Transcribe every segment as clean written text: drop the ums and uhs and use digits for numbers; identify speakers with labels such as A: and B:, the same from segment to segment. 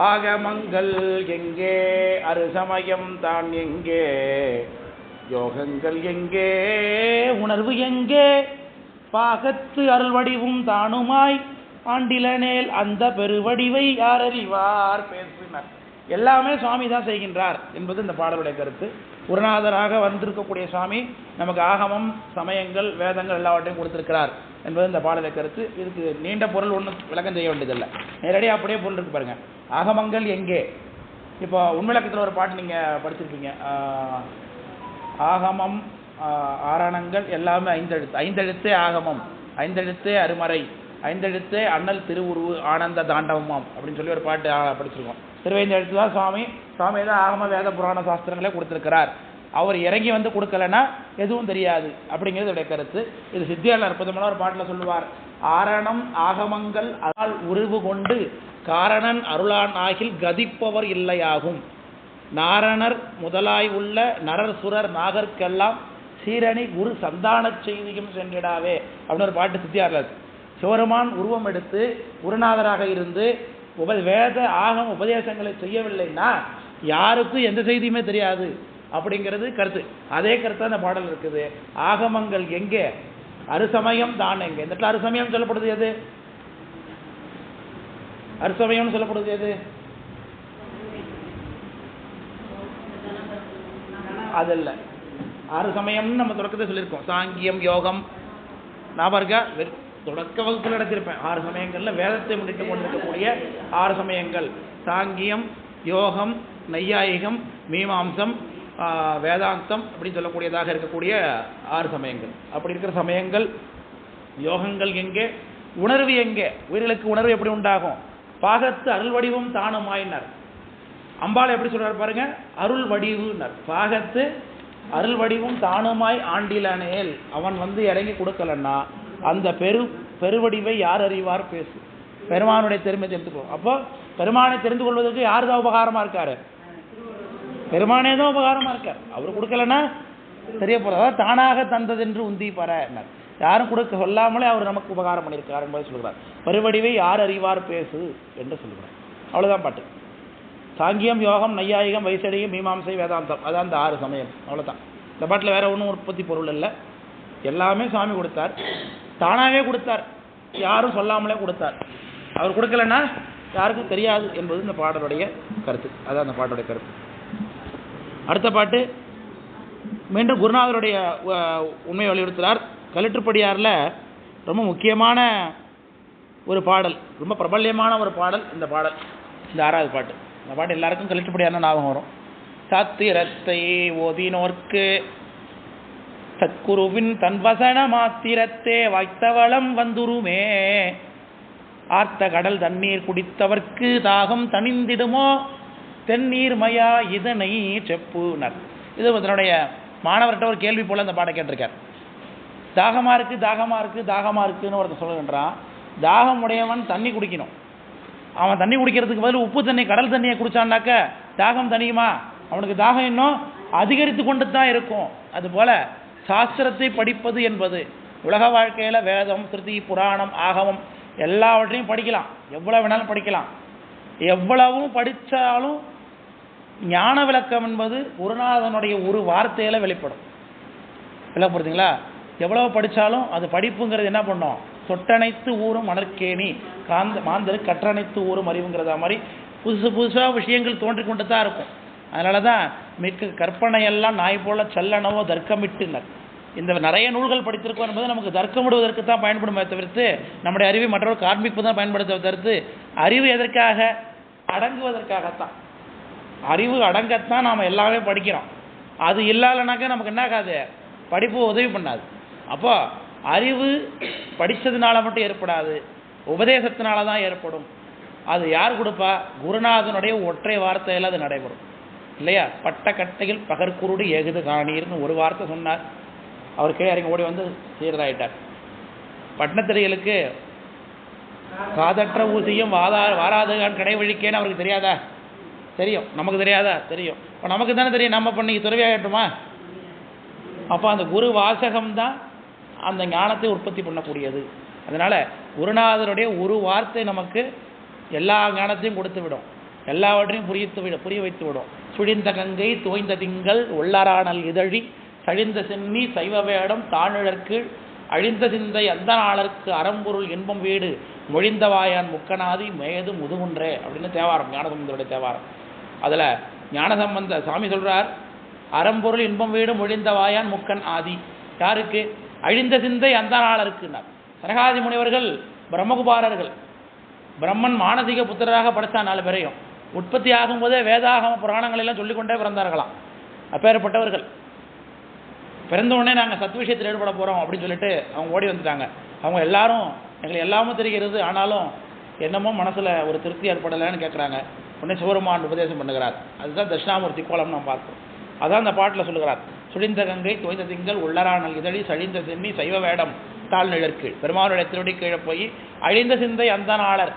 A: ஆகமங்கள் எங்கே, அருசமயம் தான் எங்கே, யோகங்கள் எங்கே, உணர்வு எங்கே, பாகத்து அருள்வடிவும் தானுமாய் ஆண்டிலனேல் அந்த பெருவடிவை யார் அறிவார் பேசினார். எல்லாமே சுவாமி தான் செய்கின்றார் என்பது இந்த பாடலுடைய கருத்து. குருநாதராக வந்திருக்கக்கூடிய சுவாமி நமக்கு ஆகமம், சமயங்கள், வேதங்கள் எல்லாவற்றையும் கொடுத்திருக்கிறார் என்பது இந்த பாடலுடைய கருத்து. இதுக்கு நீண்ட பொருள் ஒன்றும் விளக்கம் செய்ய வேண்டியதில்லை, நேரடியாக அப்படியே பொருள் இருக்கு பாருங்க. ஆகமங்கள் எங்கே, இப்போ உண்மைவிளக்கத்தில் ஒரு பாட்டு நீங்கள் படிச்சிருப்பீங்க, ஆகமம் ஆரணங்கள் எல்லாமே ஐந்தெழுத்து, ஐந்தெழுத்தே ஆகமம், ஐந்தெழுத்தே அருமறை, ஐந்தெழுத்தே அண்ணல் திருவுருவு ஆனந்த தாண்டவமாம் அப்படின்னு சொல்லி ஒரு பாட்டு படிச்சிருக்கோம். திருவைந்தெழுத்து தான் சுவாமி தான் ஆகம வேத புராண சாஸ்திரங்களே கொடுத்திருக்கிறார். அவர் இறங்கி வந்து கொடுக்கலன்னா எதுவும் தெரியாது அப்படிங்கிறது உடைய கருத்து. இது சித்தியால் அற்புதமான ஒரு பாட்டில் சொல்லுவார். ஆரணம் ஆகமங்கள் அதால் உருவு கொண்டு காரணன் அருளான் ஆகில் கதிப்பவர் இல்லையாகும். நாரணர் முதலாய் உள்ள நரர் சுரர் நாகர்க்கெல்லாம் சீரணி குரு சந்தான செய்தியும் சென்றிடாவே அப்படின்னு ஒரு பாட்டு சித்தியார்ல இருக்கு. சிவருமான் உருவம் எடுத்து குருநாதராக இருந்து வேத ஆகம உபதேசங்களை செய்யவில்லைன்னா யாருக்கும் எந்த செய்தியுமே தெரியாது அப்படிங்கிறது கருத்து. அதே கருத்து அந்த பாடல் இருக்குது. ஆகமங்கள் எங்கே, அருசமயம் தான் எங்கே. இந்த இடத்துல அருசமயம் சொல்லப்படுது எது, அருசமயம் சொல்லப்படுது எது, அதல்ல. அருசமயம்னு நம்ம தொடக்கத்தை சொல்லியிருக்கோம். சாங்கியம், யோகம், ஞாபகம் தொடக்க வகுப்பில் நடத்திருப்பேன். 6 சமயங்கள்ல வேதத்தை முன்னிட்டு கொண்டிருக்கக்கூடிய 6 சமயங்கள் சாங்கியம், யோகம், நையாயிகம், மீமாம்சம், வேதாந்தம் அப்படின்னு சொல்லக்கூடியதாக இருக்கக்கூடிய 6 சமயங்கள். அப்படி இருக்கிற சமயங்கள், யோகங்கள் எங்கே, உணர்வு எங்கே, உயிர்களுக்கு உணர்வு எப்படி உண்டாகும், பாகத்து அருள் வடிவும் தானுமாயினர். அம்பாள் எப்படி சொல்றாரு பாருங்க, அருள் வடிவுனர். பாகத்து அருள் வடிவும் தானுமாய் ஆண்டிலனேல், அவன் வந்து இறங்கி கொடுக்கலன்னா அந்த பெருவடிவை யார் அறிவார் பேசு. பெருமானுடைய பெருமை தெரிந்துக்கணும். அப்போ பெருமானை தெரிந்து கொள்வதற்கு யார் தான் உபகாரமா இருக்காரு, பெருமானே தான் உபகாரமா இருக்கார். அவர் கொடுக்கலன்னா தெரிய போறது. அதாவது தானாக தந்ததென்று உந்தி பர, யாரும் கொடுக்க சொல்லாமலே அவர் நமக்கு உபகாரம் பண்ணியிருக்கார் என்பதை சொல்கிறார். பெருவடிவை யார் அறிவார் பேசு என்று சொல்கிறார். அவ்வளவுதான் பாட்டு. சாங்கியம், யோகம், நையாயிகம், வைசடிகம், மீமாம்சை, வேதாந்தம், அதான் அந்த 6 சமயம். அவ்வளவுதான். இந்த பாட்டில் வேற ஒன்றும் உற்பத்தி பொருள் இல்லை. எல்லாமே சுவாமி கொடுத்தார், தானாகவே கொடுத்தார், யாரும் சொல்லாமலே கொடுத்தார். அவர் கொடுக்கலன்னா யாருக்கும் தெரியாது என்பது இந்த பாடலுடைய கருத்து. அதான் அந்த பாட்டுடைய கருத்து. அடுத்த பாட்டு மீண்டும் குருநாதருடைய உண்மையை வலியுறுத்துகிறார். கலிற்றுப்படியாரில் ரொம்ப முக்கியமான ஒரு பாடல், ரொம்ப பிரபல்யமான ஒரு பாடல் இந்த பாடல், இந்த 6வது பாட்டு. இந்த பாட்டு எல்லாருக்கும் கலிற்றுப்படியார்னு ஞாபகம் வரும். சாத்திரத்தை ஓதினோர்க்கு சத்குருவின் தன் வசன மாத்திரத்தே வாய்த்தவளம் வந்துருமே, ஆர்த்த கடல் தண்ணீர் குடித்தவர்க்கு தாகம் தணிந்திடுமோ, தென்னீர் மயா இதனை செப்புனர். இது இதனுடைய மாணவர்கிட்ட ஒரு கேள்வி போல இந்த பாட்டை கேட்டிருக்கார். தாகமா இருக்கு, தாகமா இருக்கு, தாகமா இருக்குன்னு ஒருத்தர் சொல்லுகின்றான். தாகம் உடையவன் தண்ணி குடிக்கணும். அவன் தண்ணி குடிக்கிறதுக்கு பதில் உப்பு தண்ணி, கடல் தண்ணியை குடிச்சான்னாக்க தாகம் தனியுமா? அவனுக்கு தாகம் இன்னும் அதிகரித்து கொண்டு தான் இருக்கும். அதுபோல சாஸ்திரத்தை படிப்பது என்பது உலக வாழ்க்கையில் வேதம், ஸ்ருதி, புராணம், ஆகமம் எல்லாவற்றையும் படிக்கலாம், எவ்வளவு வேணாலும் படிக்கலாம். எவ்வளவும் படித்தாலும் ஞான விளக்கம் என்பது குருநாதனுடைய ஒரு வார்த்தையில் வெளிப்படும். விளக்கப்படுறீங்களா? எவ்வளவு படித்தாலும் அது படிப்புங்கிறது என்ன பண்ணோம், தொட்டனைத்து ஊரும் மணற்கேணி மாந்தரு கற்றனைத்து ஊரும் அறிவுங்கிறதா மாதிரி புதுசாக விஷயங்கள் தோன்றிக் கொண்டு தான் இருக்கும். அதனால தான் மிக்க கற்பனையெல்லாம் நாய் போல செல்லனவோ தர்க்கமிட்டுனர். இந்த நிறைய நூல்கள் படித்திருக்கோம் என்பது நமக்கு தர்க்கமிடுவதற்கு தான் பயன்படுமே தவிர்த்து நம்முடைய அறிவை மற்றவர்கள் காண்பிப்பு தான் பயன்படுத்த தவிர்த்து அறிவு எதற்காக, அடங்குவதற்காகத்தான். அறிவு அடங்கத்தான் நாம் எல்லாமே படிக்கிறோம். அது இல்லாதனாக்க நமக்கு என்ன ஆகாது, படிப்பு உதவி பண்ணாது. அப்போ அறிவு படித்ததுனால மட்டும் ஏற்படாது, உபதேசத்தினால தான் ஏற்படும். அது யார் கொடுப்பா? குருநாதனுடைய ஒற்றை வார்த்தையில் அது நடைபெறும் இல்லையா? பட்ட கட்டையில் பகற்குருடு ஏகுது காணீர்னு ஒரு வார்த்தை சொன்னார். அவர் கீழே இறங்கி ஓடி வந்து சீரதாயிட்டார். பட்டணத்திரைகளுக்கு காதற்ற ஊசியும் வாராதுகான் கடைவழிக்கேன்னு அவருக்கு தெரியாதா? தெரியும். நமக்கு தெரியாதா? தெரியும். இப்போ நமக்கு தானே தெரியும். நம்ம பண்ணி துறவியாகட்டுமா? அப்போ அந்த குரு வாசகம்தான் அந்த ஞானத்தை உற்பத்தி பண்ணக்கூடியது. அதனால் குருநாதருடைய ஒரு வார்த்தை நமக்கு எல்லா ஞானத்தையும் கொடுத்து விடும். எல்லாவற்றையும் புரிய வைத்து விடும். சுழிந்த கங்கை தோய்ந்த திங்கள் உள்ளரானல் இதழி சழிந்த சென்னி சைவ வேடம் தானிழற்கீழ் அழிந்த சிந்தை அந்த நாளருக்கு அறம்பொருள் இன்பம் வீடு மொழிந்த வாயான் முக்கநாதி மேது முதுகுன்றே அப்படின்னு தேவாரம், ஞானசம்பந்தருடைய தேவாரம். அதில் ஞானசம்பந்த சாமி சொல்கிறார், அறம்பொருள் இன்பம் வீடு மொழிந்த வாயான் முக்கன் ஆதி. யாருக்கு? அழிந்த சிந்தை அந்த நாளருக்குன்னார். சனகாதி முனிவர்கள் பிரம்மகுபாரர்கள். பிரம்மன் மானசீக புத்திரராக படைத்தா 4 பேரையும். உற்பத்தி ஆகும்போதே வேதாகம புராணங்கள் எல்லாம் சொல்லிக்கொண்டே பிறந்தார்களாம். அப்பேற்பட்டவர்கள் பிறந்த உடனே நாங்கள் சத் விஷயத்தில் ஈடுபட போகிறோம் அப்படின்னு சொல்லிட்டு அவங்க ஓடி வந்துட்டாங்க. அவங்க எல்லாரும் எங்களுக்கு எல்லாமும் தெரிகிறது, ஆனாலும் என்னமோ மனசில் ஒரு திருப்தி ஏற்படலைன்னு கேட்குறாங்க. உடனே சிவருமான் உபதேசம் பண்ணுகிறார். அதுதான் தட்சிணாமூர்த்தி கோலம் நம்ம பார்க்கிறோம். அதான் அந்த பாட்டில் சொல்லுகிறார், சுழிந்த கங்கை தோய்ந்த திங்கள் உள்ளரானல் இதழி சழிந்த சென்னி சைவ வேடம் தாழ் நிழற்கீழ். பெருமானுடைய திருவடி கீழே போய் அழிந்த சிந்தை அந்த நாளர்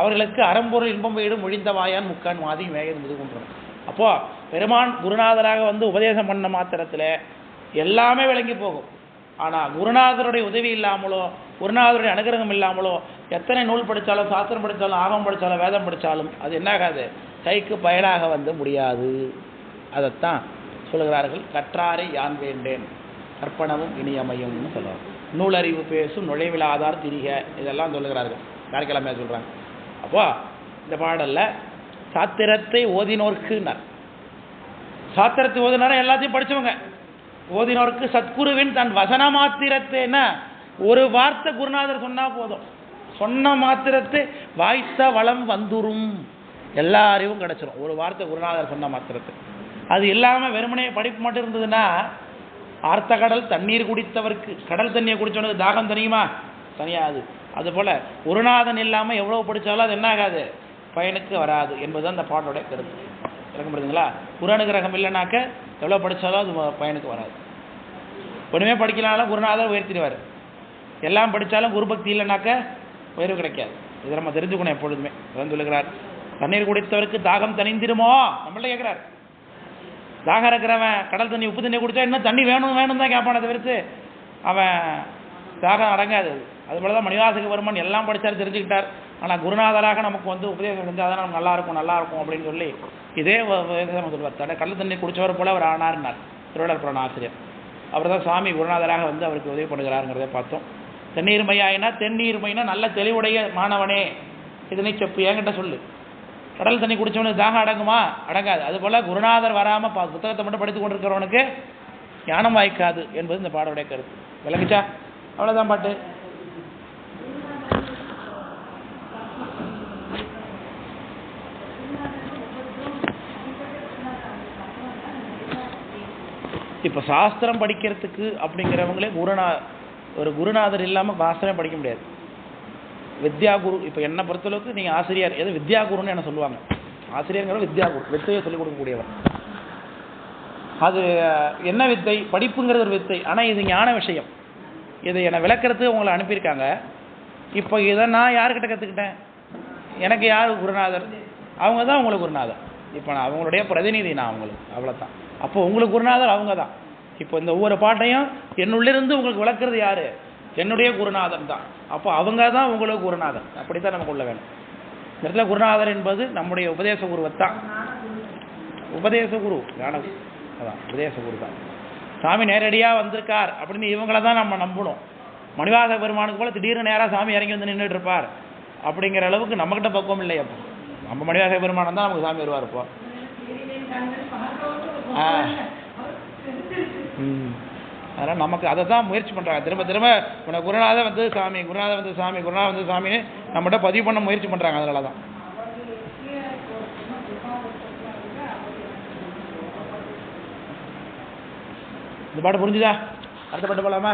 A: அவர்களுக்கு அறம்பொருள் இன்பம் வீடு மொழிந்த வாயான் முக்கான் மாதி மேகது முதுகுன்றனர். அப்போது பெருமான் குருநாதராக வந்து உபதேசம் பண்ண மாத்திரத்தில் எல்லாமே விளங்கி போகும். ஆனால் குருநாதருடைய உதவி இல்லாமலோ குருநாதருடைய அனுகிரகம் இல்லாமலோ எத்தனை நூல் படித்தாலும் சாஸ்திரம் படித்தாலும் ஆகம் படித்தாலும் வேதம் படித்தாலும் அது என்னாகாது, கைக்கு பயனாக வந்து முடியாது. அதைத்தான் சொல்லுகிறார்கள், கற்றாரை யான் வேண்டேன் கற்பனவும் இனியமையும்னு சொல்லுவாங்க. நூலறிவு பேசும் நுழைவிலாதார் திரிக இதெல்லாம் சொல்லுகிறார்கள், காரைக்கிழமையா சொல்கிறாங்க. அப்போ இந்த பாடலில் சாத்திரத்தை ஓதினோர்க்குன்னார். சாத்திரத்தை ஓதினார எல்லாத்தையும் படித்தவங்க. ஓதினோருக்கு சத்குருவின் தன் வசன மாத்திரத்தைன்னா ஒரு வார்த்தை குருநாதர் சொன்னால் போதும், சொன்ன மாத்திரத்தை வாய்த்த வளம் வந்துரும், எல்லா அறிவும் கிடச்சிரும். ஒரு வார்த்தை குருநாதர் சொன்ன மாத்திரத்தை. அது இல்லாமல் வெறுமனே படிப்பு மட்டும் இருந்ததுன்னா ஆர்த்த கடல் தண்ணீர் குடித்தவருக்கு, கடல் தண்ணியை குடித்தவனுக்கு தாகம் தனியுமா? தனியாது. அதுபோல் குருநாதன் இல்லாமல் எவ்வளோ படித்தாலும் அது என்ன ஆகாது, பயனுக்கு வராது என்பதுதான் அந்த பாட்டோடைய கருத்து. இறக்கப்படுதுங்களா? குரு அனுகிரகம் இல்லைனாக்க எவ்வளோ படித்தாலும் அது பயனுக்கு வராது. ஒன்றுமே படிக்கலாலும் குருநாதர் உயர்த்திடுவார். எல்லாம் படித்தாலும் குரு பக்தி இல்லைனாக்க உயர்வு கிடைக்காது. இதை நம்ம தெரிஞ்சுக்கணும் எப்பொழுதுமே. அதான் சொல்லுகிறார், தண்ணீர் குடித்தவருக்கு தாகம் தணிந்திருமோ? நம்மள்ட்ட கேட்குறாரு. தாகம் இருக்கிறவன் கடல் தண்ணி உப்பு தண்ணி குடித்தா இன்னும் தண்ணி வேணும் வேணும் தான் கேட்பான தவிர்த்து அவன் தாகம் அடங்காது. அதுபோல தான் மணிவாசகவர்மன் எல்லாம் படித்தார், தெரிஞ்சுக்கிட்டார். ஆனால் குருநாதராக நமக்கு வந்து உபதேசம் செஞ்சால் தான் நமக்கு நல்லா இருக்கும் அப்படின்னு சொல்லி இதே சொல்லுவார். கடல் தண்ணி குடித்தவர் போல அவர் ஆனார்னார் திருவள்ளுவர் புராண ஆசிரியர். அவர் தான் சாமி குருநாதராக வந்து அவருக்கு உதவி பண்ணுகிறாருங்கிறத பார்த்தோம். தென்னீர்மையாயினா தென்னீர்மைனா நல்ல தெளிவுடைய மாணவனே இதனை செப்பு என்கிட்ட சொல்லு. கடல் தண்ணி குடித்தவனுக்கு தாகம் அடங்குமா? அடங்காது. அதுபோல் குருநாதர் வராமல் புத்தகத்தை மட்டும் படித்து கொண்டிருக்கிறவனுக்கு ஞானம் வாய்க்காது என்பது இந்த பாடோடைய கருத்து. விளங்குச்சா? அவ்வளோதான் பாட்டு. இப்போ சாஸ்திரம் படிக்கிறதுக்கு அப்படிங்கிறவங்களே ஒரு குருநாதர் இல்லாமல் சாஸ்திரம் படிக்க முடியாது. வித்யா குரு, இப்போ என்னை பொறுத்தளவுக்கு நீங்கள் ஆசிரியர் எது வித்யா குருன்னு என்ன சொல்லுவாங்க. ஆசிரியருங்கிற வித்யா குரு, வித்தையை சொல்லிக் கொடுக்கக்கூடியவர். அது என்ன வித்தை? படிப்புங்கிறது ஒரு வித்தை. ஆனால் இது ஞான விஷயம். இதை என்னை விளக்கிறதுக்கு உங்களை அனுப்பியிருக்காங்க. இப்போ இதை நான் யார்கிட்ட கற்றுக்கிட்டேன்? எனக்கு யார் குருநாதர்? அவங்க தான் உங்களுக்கு குருநாதர். இப்போ நான் அவங்களுடைய பிரதிநிதி, நான் அவங்களுக்கு, அவ்வளோதான். அப்போ உங்களுக்கு குருநாதர் அவங்க தான். இப்போ இந்த ஒவ்வொரு பாட்டையும் என்னுள்ளிருந்து உங்களுக்கு விளக்குறது யார்? என்னுடைய குருநாதன் தான். அப்போ அவங்க தான் உங்களுக்கு குருநாதர். அப்படி தான் நமக்கு உள்ள வேணும். இந்த இடத்துல குருநாதர் என்பது நம்முடைய உபதேச குருவைத்தான். உபதேச குரு ஞான அதான் உபதேச குரு தான். சாமி நேரடியாக வந்திருக்கார் அப்படின்னு இவங்கள தான் நம்ம நம்பணும். மணிவாசக பெருமானுக்கு போல திடீர்னு நேராக சாமி இறங்கி வந்து நின்றுட்டு இருப்பார் அப்படிங்கிற அளவுக்கு நம்மகிட்ட பக்குவம் இல்லை. அப்போ நம்ம மணிவாசக பெருமானம் தான் நமக்கு சாமி வருவார். இப்போ அதனால் நமக்கு அதை தான் முயற்சி பண்ணுறாங்க. திரும்ப திரும்ப உனக்கு குருநாதர் வந்து சாமி, குருநாதர் வந்து சாமி, குருநாதர் வந்து சாமின்னு நம்மகிட்ட பதிவு பண்ண முயற்சி பண்ணுறாங்க. அதனால தான் இந்த பாட்டு புரிஞ்சுதா? அடுத்த பாட்டு போகலாமா?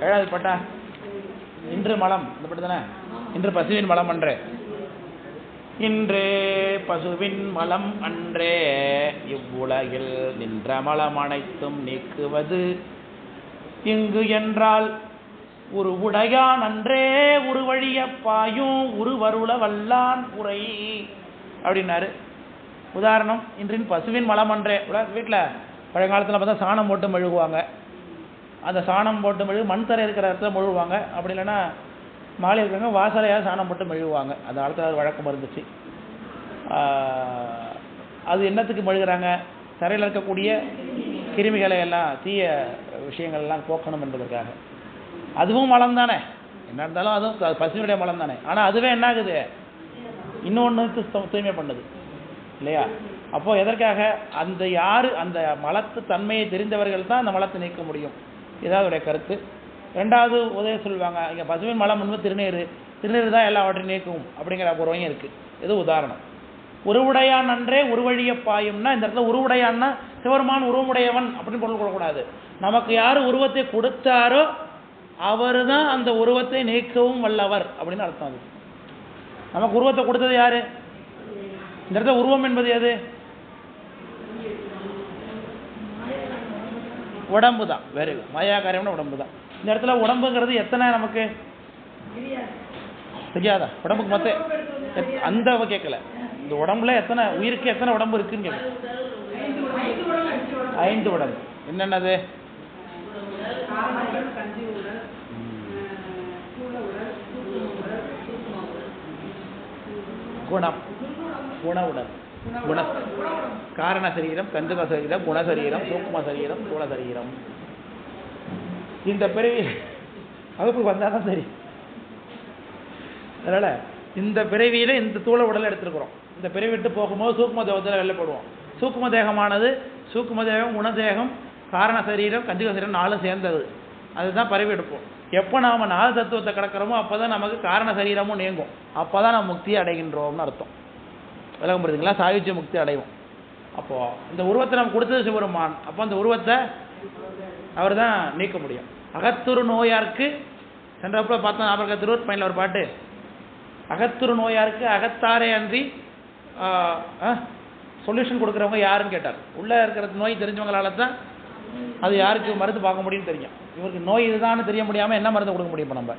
A: ஏழாவது பாட்டா? இன்று மலம், இந்த பாட்டு தானே. இன்று பசுவின் மலம் அன்றே, இன்றே பசுவின் மலம் அன்றே இவ்வுலகில் நின்ற மலம் அனைத்தும் நீக்குவது இங்கு என்றால் ஒரு உடையான் அன்றே ஒரு வழிய பாயும் ஒரு வருள வல்லான் உரை அப்படின்னாரு. உதாரணம், இன்றின் பசுவின் மலம் அன்றே. வீட்டில் பழங்காலத்தில் பார்த்தா சாணம் போட்டு மெழுகுவாங்க. அந்த சாணம் போட்டு மெழுகு மண் தரை இருக்கிற இடத்துல மெழுகுவாங்க. அப்படி இல்லைன்னா மாலை இருக்கிறவங்க வாசலையாக சாணம் போட்டு மெழுகுவாங்க. அந்த காலத்தில் அது வழக்கம் இருந்துச்சு. அது என்னத்துக்கு மெழுகிறாங்க? தரையில் இருக்கக்கூடிய கிருமிகளை எல்லாம் தீய விஷயங்கள் எல்லாம் போக்கணும் என்பதற்காக. அதுவும் மலம் தானே, என்ன இருந்தாலும் அதுவும் பசுமையுடைய மலம் தானே. ஆனால் அதுவே என்ன ஆகுது, இன்னொன்று தூய்மை பண்ணுது இல்லையா? அப்போது எதற்காக? அந்த யார் அந்த மலத்து தன்மையை தெரிந்தவர்கள் தான் அந்த மலத்தை நீக்க முடியும். இதாவதுடைய கருத்து. ரெண்டாவது உதவி சொல்லுவாங்க, இங்கே பசுவின் மலம் என்பது திருநீர், திருநீர் தான் எல்லாவற்றையும் நீக்கும் அப்படிங்கிற பொருளையும் இருக்குது. இது உதாரணம். உருவுடையான் அன்றே உருவழிய பாயும்னா, இந்த இடத்துல உருவுடையான்னா சிவருமான் உருவமுடையவன் அப்படின்னு பொருள் கொள்ளக்கூடாது. நமக்கு யார் உருவத்தை கொடுத்தாரோ அவர் தான் அந்த உருவத்தை நீக்கவும் வல்லவர் அப்படின்னு அர்த்தம். அது நமக்கு உருவத்தை கொடுத்தது யாரு? இந்த இடத்துல உருவம் என்பது எது? உடம்பு தான். வேறு மாயா காரியம்னா உடம்பு தான். இந்த இடத்துல உடம்புங்கிறது எத்தனை நமக்கு தெரியாதா? உடம்புக்கு மொத்தம் அந்த கேட்கல. இந்த உடம்புல எத்தனை உயிருக்கு எத்தனை உடம்பு இருக்குன்னு கேட்கல. 5 உடம்பு. என்னென்னது? குணம், குண உடல், குண காரண சரீரம், கந்துக சரீரம், குணசரீரம், சூக்ம சரீரம், ஸ்தூல சரீரம். இந்த பிறவி வகுப்புக்கு வந்தால் தான் சரி. அதனால் இந்த பிறவியில் இந்த தூள உடலை எடுத்துருக்குறோம். இந்த பிறவி விட்டு போகும்போது சூக்ம தேகத்தில் வெளிப்படுவோம். சூக்ம தேகமானது சூக்ம தேகம், குணதேகம், காரண சரீரம், கந்துக சரீரம் 4 சேர்ந்தது. அதுதான் பிறவி எடுப்போம். எப்போ நாம் 4 தத்துவத்தை கிடக்கிறோமோ அப்போ தான் நமக்கு காரண சரீரமும் நீங்கும். அப்போ தான் நம்ம முக்தியை அடைகின்றோம்னு அர்த்தம். விளக்கம் புரியுதுங்களா? சாயுஜ்ய முக்தி அடைவோம். அப்போது இந்த உருவத்தை நம்ம கொடுத்தது சிவருமான். அப்போ அந்த உருவத்தை அவர் தான் நீக்க முடியும். அகத்துரு நோயாருக்கு சென்றப்போ பார்த்தா ஞாபகம், திருவூர் பையனில் ஒரு பாட்டு, அகத்துரு நோயாருக்கு அகத்தாரே அன்றி சொல்யூஷன் கொடுக்குறவங்க யாருன்னு கேட்டார். உள்ளே இருக்கிற நோய் தெரிஞ்சவங்களால தான் அது யாருக்கு மருந்து பார்க்க முடியும்னு தெரியும். இவருக்கு நோய் இதுதான் தெரிய முடியாமல் என்ன மருந்து கொடுக்க முடியும்? இப்போ நம்ம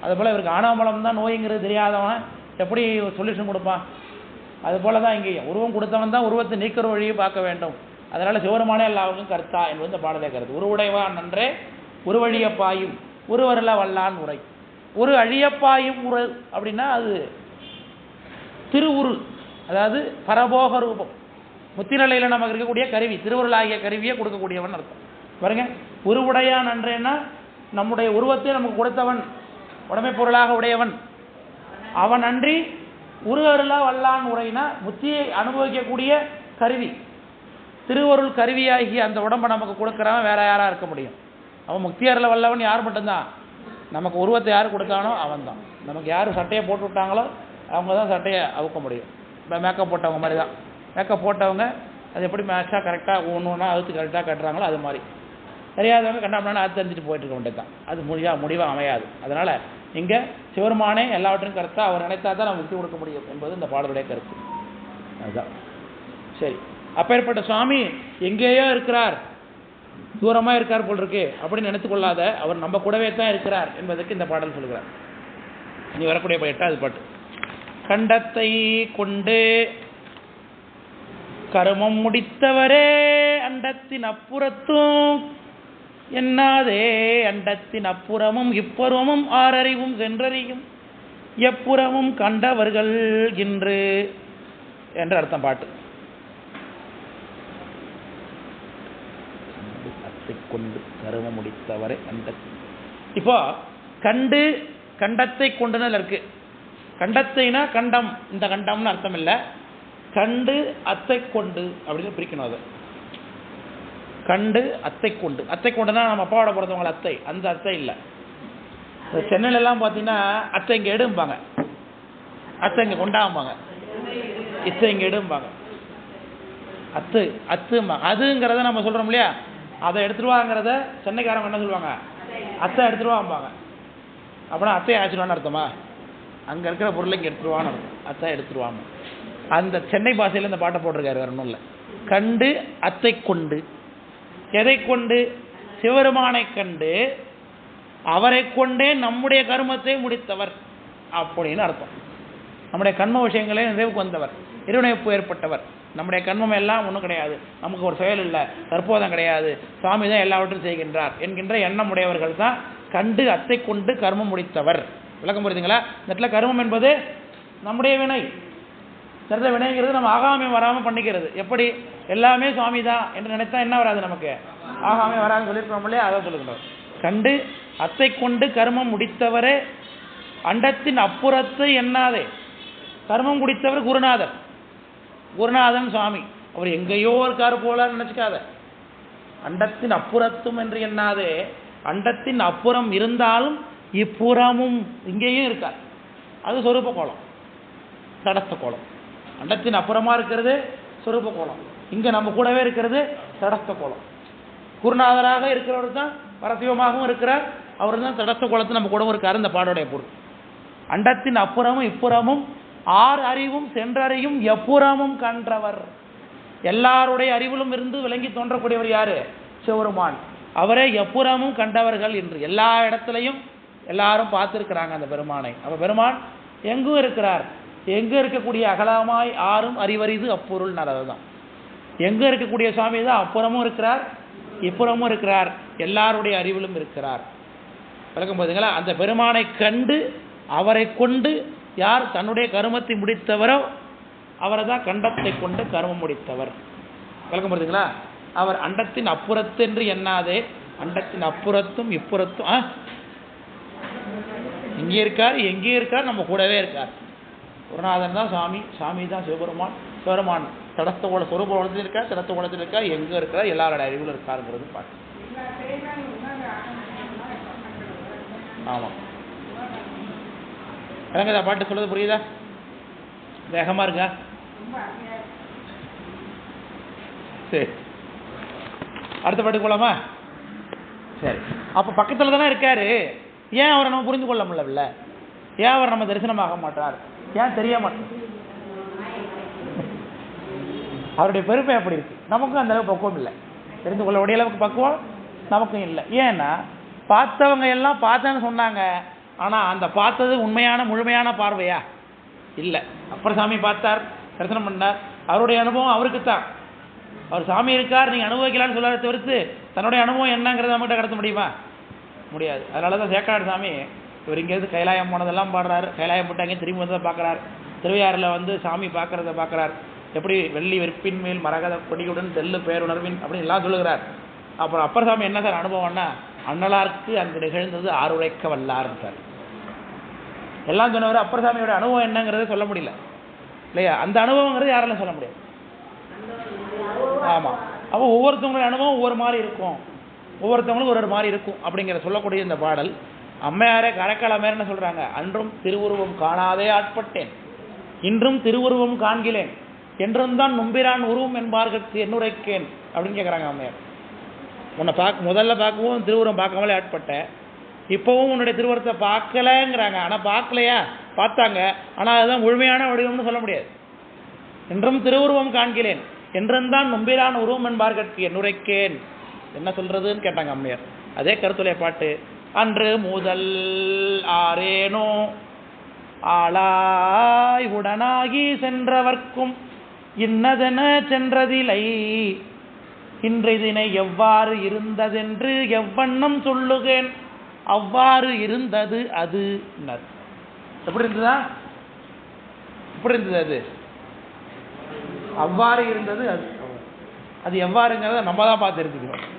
A: அதுபோல் இவருக்கு ஆனாமலம் தான் நோய்ங்கிறது தெரியாதவன் எப்படி சொல்யூஷன் கொடுப்பான்? அதுபோல் தான் இங்கேயும் உருவம் கொடுத்தவன் தான் உருவத்தை நீக்கிற வழியை பார்க்க வேண்டும். அதனால் சிவருமானே எல்லாருக்கும் கருத்தா என்பது இந்த பாடலே கருத்து. உருவுடைவான் நன்றே உருவழியப்பாயும் உருவரில் வல்லான் உரை. ஒரு அழியப்பாயும் உரு அப்படின்னா அது திருவுரு, அதாவது பரபோக ரூபம். முத்தி நிலையில் நமக்கு இருக்கக்கூடிய கருவி, திருவுருளாகிய கருவியை கொடுக்கக்கூடியவன் அர்த்தம். பாருங்க, உருவுடையான் நன்றேன்னா நம்முடைய உருவத்தை நமக்கு கொடுத்தவன், உடமை பொருளாக உடையவன் அவன். அன்றி உருவருளா வல்லான் உரைனா முத்தியை அனுபவிக்கக்கூடிய கருவி, திருவருள் கருவியாகி அந்த உடம்பை நமக்கு கொடுக்குறவன் வேற யாரா இருக்க முடியும்? அவன் முக்தியரில் வல்லவன் யார் மட்டும்தான். நமக்கு உருவத்தை யார் கொடுத்தானோ அவன் தான். நமக்கு யார் சட்டையை போட்டு விட்டாங்களோ அவங்க தான் சட்டையை அவுக்க முடியும். இப்போ மேக்கப் போட்டவங்க மாதிரி தான். மேக்கப் போட்டவங்க அது எப்படி மேட்சாக கரெக்டாக ஒன்று ஒன்றா அவுத்து கரெக்டாக கட்டுறாங்களோ அது மாதிரி. தெரியாதவங்க கண்டாமனா அது தெரிஞ்சுட்டு போயிட்டு இருக்க வேண்டியது தான். அது முடிவாக அமையாது. அதனால் இங்கே சிவருமானே எல்லாவற்றையும் கருத்தா அவர் நினைத்தா தான் நம்ம முக்தி கொடுக்க முடியும் என்பது இந்த பாடலுடைய கருத்து. அதுதான் சரி. அப்பேற்பட்ட சுவாமி எங்கேயோ இருக்கிறார், தூரமாக இருக்கார் போல் இருக்கு அப்படின்னு நினைத்து கொள்ளாத, அவர் நம்ம கூடவே தான் இருக்கிறார் என்பதற்கு இந்த பாடல் சொல்கிறார். இனி வரக்கூடிய 8வது பாட்டு. கண்டத்தை கொண்டு கருமம் முடித்தவரே அண்டத்தின் அப்புறத்தும் என்னாதே அண்டத்தின் அப்புறமும் இப்புறமும் ஆறறிவும் சென்றறியும் எப்புறமும் கண்டவர்கள் இன்று என்று அர்த்தம் பாட்டு. கொண்டு கருமம் முடித்தவரை அண்டத்தை. இப்போ கண்டு கண்டத்தை கொண்டுன்னு இருக்கு. கண்டத்தைனா கண்டம், இந்த கண்டம்னு அர்த்தம் இல்லை. கண்டு அத்தை கொண்டு அப்படின்னு பிரிக்கணும். அது கண்டு அத்தை கொண்டு. அத்தை கொண்டுனா நம்ம அப்பாவோட பிறந்தவங்க அத்தை, அந்த அத்தை இல்லை. சென்னையில எல்லாம் பார்த்தீங்கன்னா அத்தை இங்கே எடும்பாங்க, அத்தை இங்கே கொண்டாம்பாங்க, இத்தை இங்கே எடும்பாங்க, அத்து அத்தும்பாங்க. அதுங்கிறத நம்ம சொல்கிறோம் இல்லையா, அதை எடுத்துருவாங்கிறத சென்னைக்காரங்க என்ன சொல்லுவாங்க, அத்தை எடுத்துருவாம்பாங்க. அப்படின்னா அத்தையை ஆச்சுருவான்னு அர்த்தமா? அங்கே இருக்கிற பொருளை இங்கே எடுத்துருவான்னு அர்த்தம். அத்தை எடுத்துருவாங்க. அந்த சென்னை பாஷையில் இந்த பாட்டை போட்டிருக்காரு, வேற ஒன்றும் இல்லை. கண்டு அத்தை கொண்டு. எதை கொண்டு? சிவருமானை கண்டு அவரை கொண்டே நம்முடைய கர்மத்தை முடித்தவர் அப்படின்னு அர்த்தம். நம்முடைய கர்ம விஷயங்களே நிறைவுக்கு வந்தவர், இருவினைப்பு ஏற்பட்டவர். நம்முடைய கர்மம் எல்லாம் ஒன்றும் கிடையாது, நமக்கு ஒரு செயல் இல்லை, தற்போதம் கிடையாது, சுவாமி தான் எல்லாவற்றையும் செய்கின்றார் என்கின்ற எண்ணம் உடையவர்கள் தான் கண்டு அத்தை கொண்டு கர்மம் முடித்தவர் விளக்கம் புரியுதுங்களா? இந்த இடத்துல கர்மம் என்பது நம்முடைய வினை. சிறந்த வினைங்கிறது நம்ம ஆகாமே வராமல் பண்ணிக்கிறது. எப்படி எல்லாமே சுவாமி தான் என்று நினைத்தா என்ன வராது, நமக்கு ஆகாமே வராதுன்னு சொல்லியிருக்கோம் இல்லையா? அதை சொல்லுகின்றோம். கண்டு அத்தை கொண்டு கர்மம் முடித்தவரே அண்டத்தின் அப்புறத்து எண்ணாதே. கர்மம் முடித்தவர் குருநாதர், குருநாதன் சுவாமி. அவர் எங்கேயோ இருக்காரு போல நினைச்சுக்காத. அண்டத்தின் அப்புறத்தும் என்று எண்ணாதே. அண்டத்தின் அப்புறம் இருந்தாலும் இப்புறமும் இங்கேயும் இருக்கார். அது சொரூப கோலம், தடஸ்த கோலம். அண்டத்தின் அப்புறமா இருக்கிறது சொரூப கோலம், இங்க நம்ம கூடவே இருக்கிறது தடஸ்த கோலம். குருநாதராக இருக்கிறவர் தான் பரசிவமாகவும் இருக்கிறார், அவர் தான் தடஸ்த கோலத்தை நம்ம கூடவும் இருக்காரு. இந்த பாடோடைய பொருள் அண்டத்தின் அப்புறமும் இப்புறமும் ஆறு அறிவும் சென்றறியும் எப்புறமும் கன்றவர். எல்லாருடைய அறிவிலும் இருந்து விளங்கி தோன்றக்கூடியவர் யாரு? சிவபெருமான். அவரே எப்புறமும் கண்டவர்கள் என்று எல்லா இடத்துலையும் எல்லாரும் பார்த்துருக்கிறாங்க அந்த பெருமானை. அப்ப பெருமான் எங்கும் இருக்கிறார். எங்க இருக்கக்கூடிய அகலமாய் ஆறும் அறிவறிது அப்பொருள் நல்லதுதான். எங்க இருக்கக்கூடிய சுவாமி தான் அப்புறமும் இருக்கிறார், இப்புறமும் இருக்கிறார், எல்லாருடைய அறிவிலும் இருக்கிறார். விளக்கம் போதுங்களா? அந்த பெருமானை கண்டு அவரை கொண்டு யார் தன்னுடைய கருமத்தை முடித்தவரோ அவரை தான் கண்டத்தை கொண்டு கருமம் முடித்தவர். விளக்கம் போதுங்களா? அவர் அண்டத்தின் அப்புறத்து என்று எண்ணாதே. அண்டத்தின் அப்புறத்தும் இப்புறத்தும் இங்கே இருக்கார், எங்கே இருக்கார், நம்ம கூடவே இருக்கார். குருநாதன் தான் சாமி, சாமி தான் சிவபெருமான். சிவபெருமான் தடஸ்த கோல சொரூப கோலத்தில் இருக்கார், தடஸ்த கோலத்தில் இருக்கார், எங்கே இருக்கிறார், எல்லாரோட அறிவில் இருக்காருங்கிறது பாட்டு. ஆமாம், இறங்குதா பாட்டு சொல்றது புரியுதா? வேகமா இருக்கா? சரி, அடுத்த பாட்டுக்கு போலாமா? சரி, அப்ப பக்கத்துல தானே இருக்காரு, ஏன் அவரை நம்ம புரிந்து கொள்ள முடியல? ஏன் அவர் நம்ம தரிசனமாக மாட்டார்? ஏன் தெரிய மாட்டார்? அவருடைய பெருமை அப்படி இருக்கு. நமக்கும் அந்த அளவுக்கு பக்குவம் இல்லை, தெரிந்து கொள்ளக்கூடிய அளவுக்கு பக்குவம் நமக்கும் இல்லை. ஏன்னா பார்த்தவங்க எல்லாம் பார்த்தேன்னு சொன்னாங்க, ஆனா அந்த பார்த்தது உண்மையான முழுமையான பார்வையா இல்லை. அப்புறம் சாமி பார்த்தார், தரிசனம் பண்ணார், அவருடைய அனுபவம் அவருக்குத்தான். அவர் சாமி இருக்கார், நீங்க அனுபவிக்கலான்னு சொல்லாத தவிர்த்து தன்னுடைய அனுபவம் என்னங்கிறத நம்மகிட்ட கடத்த முடியுமா? முடியாது. அதனாலதான் சேக்காடு சாமி இவர் இங்கேருந்து கைலாயம் போனதெல்லாம் பாடுறாரு. கைலாயம் போட்டாங்க, திரும்பி வந்து பார்க்குறார். திருவையாறில் வந்து சாமி பார்க்கறத பார்க்குறார். எப்படி வெள்ளி வெற்பின் மேல் மரகத கொடியுடன் தெல்லு பேருணர்வின் அப்படின்னு எல்லாம் சொல்லுகிறார். அப்புறம் அப்பர் சாமி என்ன சார் அனுபவம்னா, அண்ணலாருக்கு அங்கு நிகழ்ந்தது ஆறுரைக்க வல்லார்ன்றார். எல்லாம் சொன்னவர் அப்பர் சாமியோட அனுபவம் என்னங்கிறத சொல்ல முடியல இல்லையா? அந்த அனுபவங்கிறது யாராலும் சொல்ல முடியாது. ஆமாம், அப்போ ஒவ்வொருத்தவங்களுடைய அனுபவம் ஒவ்வொரு மாதிரி இருக்கும், ஒவ்வொருத்தவங்களுக்கும் ஒரு மாதிரி இருக்கும் அப்படிங்கிற சொல்லக்கூடிய இந்த பாடல். அம்மையாரே கரைக்காலமேர் என்ன சொல்றாங்க? அன்றும் திருவுருவம் காணாதே ஆட்பட்டேன், இன்றும் திருவுருவம் காண்கிறேன், என்றும் தான் நும்பிரான் உருவம் என்பார்கட்கு என்னுரைக்கேன் அப்படின்னு கேட்குறாங்க அம்மையார். உன்னை முதல்ல பார்க்கவும் திருவுருவம் பார்க்காமலே ஆட்பட்டேன், இப்போவும் உன்னுடைய திருவுருவத்தை பார்க்கலங்கிறாங்க. ஆனால் பார்க்கலையா? பார்த்தாங்க, ஆனால் அதுதான் முழுமையான வடிவம்னு சொல்ல முடியாது. என்றும் திருவுருவம் காண்கிறேன், என்றும் தான் நும்பிரான் உருவம் என்பார்கட்கு என்னுரைக்கேன். என்ன சொல்றதுன்னு கேட்டாங்க அம்மையார். அதே கருத்துடைய பாட்டு. அன்று முதல் ஆரேனோ ஆளாய் உடனாகி சென்றவர்க்கும் இன்னதென சென்றதில்லை, இன்றிதினை எவ்வாறு இருந்ததென்று எவ்வண்ணம் சொல்லுகேன், அவ்வாறு இருந்தது அது. எப்படி இருந்ததா? எப்படி இருந்தது அது? அவ்வாறு இருந்தது அது. அது எவ்வாறுங்கிறத நம்ம தான் பார்த்து தெரிஞ்சுக்கிறோம்.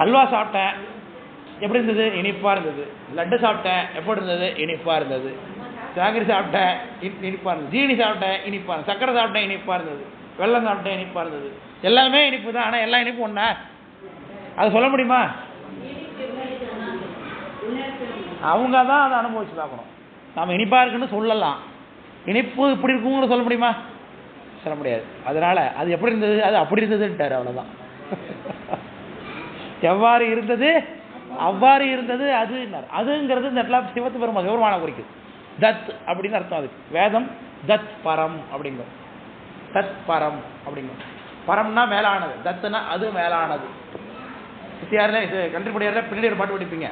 A: அல்வா சாப்பிட்டேன், எப்படி இருந்தது? இனிப்பா இருந்தது. லட்டு சாப்பிட்டேன், எப்படி இருந்தது? இனிப்பா இருந்தது. ஜாங்கிரி சாப்பிட்டேன், இனிப்பா இருந்தது. ஜீனி சாப்பிட்டேன், இனிப்பா இருந்தது. சக்கரை சாப்பிட்டேன், இனிப்பா இருந்தது. வெள்ளம் சாப்பிட்டேன், இனிப்பா இருந்தது. எல்லாமே இனிப்பு தான், ஆனால் எல்லா இனிப்பும் ஒண்ணா? அது சொல்ல முடியுமா? அவங்க தான் அதை அனுபவிச்சு பார்க்கணும். நாம் இனிப்பா இருக்குன்னு சொல்லலாம், இனிப்பு இப்படி இருக்குங்கிற சொல்ல முடியுமா? சொல்ல முடியாது. அதனால அது எப்படி இருந்தது? அது அப்படி இருந்ததுன்ட்டார், அவ்வளவுதான். எவ்வாறு இருந்தது அவ்வாறு இருந்தது அது. அதுங்கிறது இந்த இடத்துல சிவத்து பெருமாள் சிவபெருமான குறிக்குது. தத் அப்படின்னு அர்த்தம். அதுக்கு வேதம் தத் பரம் அப்படிங்கும். தத் பரம் அப்படிங்கும். பரம்னா மேலானது, தத்துனா அது மேலானது. சித்தியாரில் இது கன்றிப்படியாரில் பின்னாடி ஒரு பாட்டு படிப்பீங்க,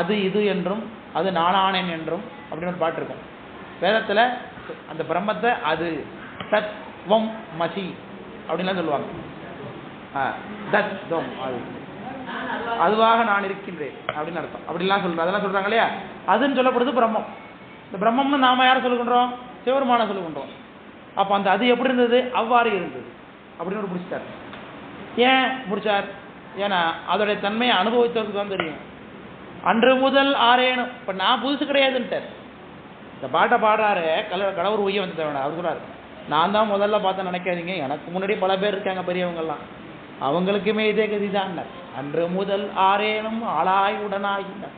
A: அது இது என்றும் அது நானானேன் என்றும் அப்படின்னு ஒரு பாட்டு இருக்கும். வேதத்தில் அந்த பிரம்மத்தை அது தத்வம் மசி அப்படின்லாம் சொல்லுவாங்க. தத் தம் அது அதுவாக நான் இருக்கின்றேன் அப்படின்னு அர்த்தம். அப்படிலாம் சொல்றேன், அதெல்லாம் சொல்றாங்க இல்லையா, அதுன்னு சொல்லப்படுது பிரம்மம். இந்த பிரம்மம்னு நாம யாரை சொல்லுகின்றோம்? சிவபெருமான சொல்லுகின்றோம். அப்போ அந்த அது எப்படி இருந்தது? அவ்வாறு இருந்தது அப்படின்னு ஒரு பிடிச்சிட்டார். ஏன் பிடிச்சார்? ஏன்னா அதோடைய தன்மையை அனுபவித்தவருக்கு தான் தெரியும். அன்று முதல் ஆரேனும், இப்போ நான் புதுசு கிடையாதுன்ட்டார். இந்த பாட்டை பாடுறாரு கடவுர் உய்ய வந்து தேவை. அவர் சொல்றாரு, நான் தான் முதல்ல பார்த்து நினைக்காதீங்க, எனக்கு முன்னாடி பல பேர் இருக்காங்க பெரியவங்கெல்லாம், அவங்களுக்குமே இதே கதி தான். அன்று முதல் ஆரேனும் ஆளாய் உடனாகினார்.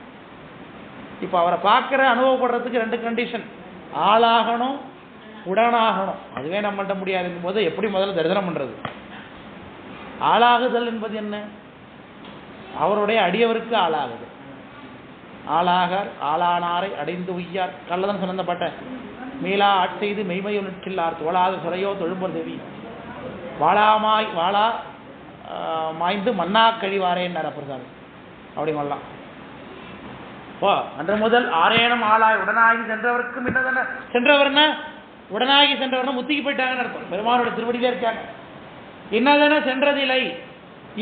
A: இப்போ அவரை பார்க்குற அனுபவப்படுறதுக்கு 2 கண்டிஷன், ஆளாகணும் உடனாகணும். அதுவே நம்மள்கிட்ட முடியாதுங்கும் போது எப்படி முதல்ல தரிசனம் பண்ணுறது? ஆளாகுதல் என்பது என்ன? அவருடைய அடியவருக்கு ஆளாகுது. ஆளாகார் ஆளானாரை அடைந்து உய்யார். கள்ளதன் சம்பந்தப்பட்ட மீளா ஆட்செய்து மெய்மையோ நிற்கில்லார் தோளாத சுரையோ தொழும்பர் தேவி வாழாமாய் வாழா மாய்ந்து மண்ணா கழிவாரேன்னார் பிரசாமி. அப்படி சொல்லலாம். ஓ, அன்று முதல் ஆரேனும் ஆளாய் உடனாகி சென்றவருக்கு முன்னதான சென்றவர்னா உடனாகி சென்றவர்னா முத்திக்கு போயிட்டாங்கன்னு அர்த்தம். பெருமானோட திருவடியிலே இருக்காங்க. இன்னதென சென்றதில்லை,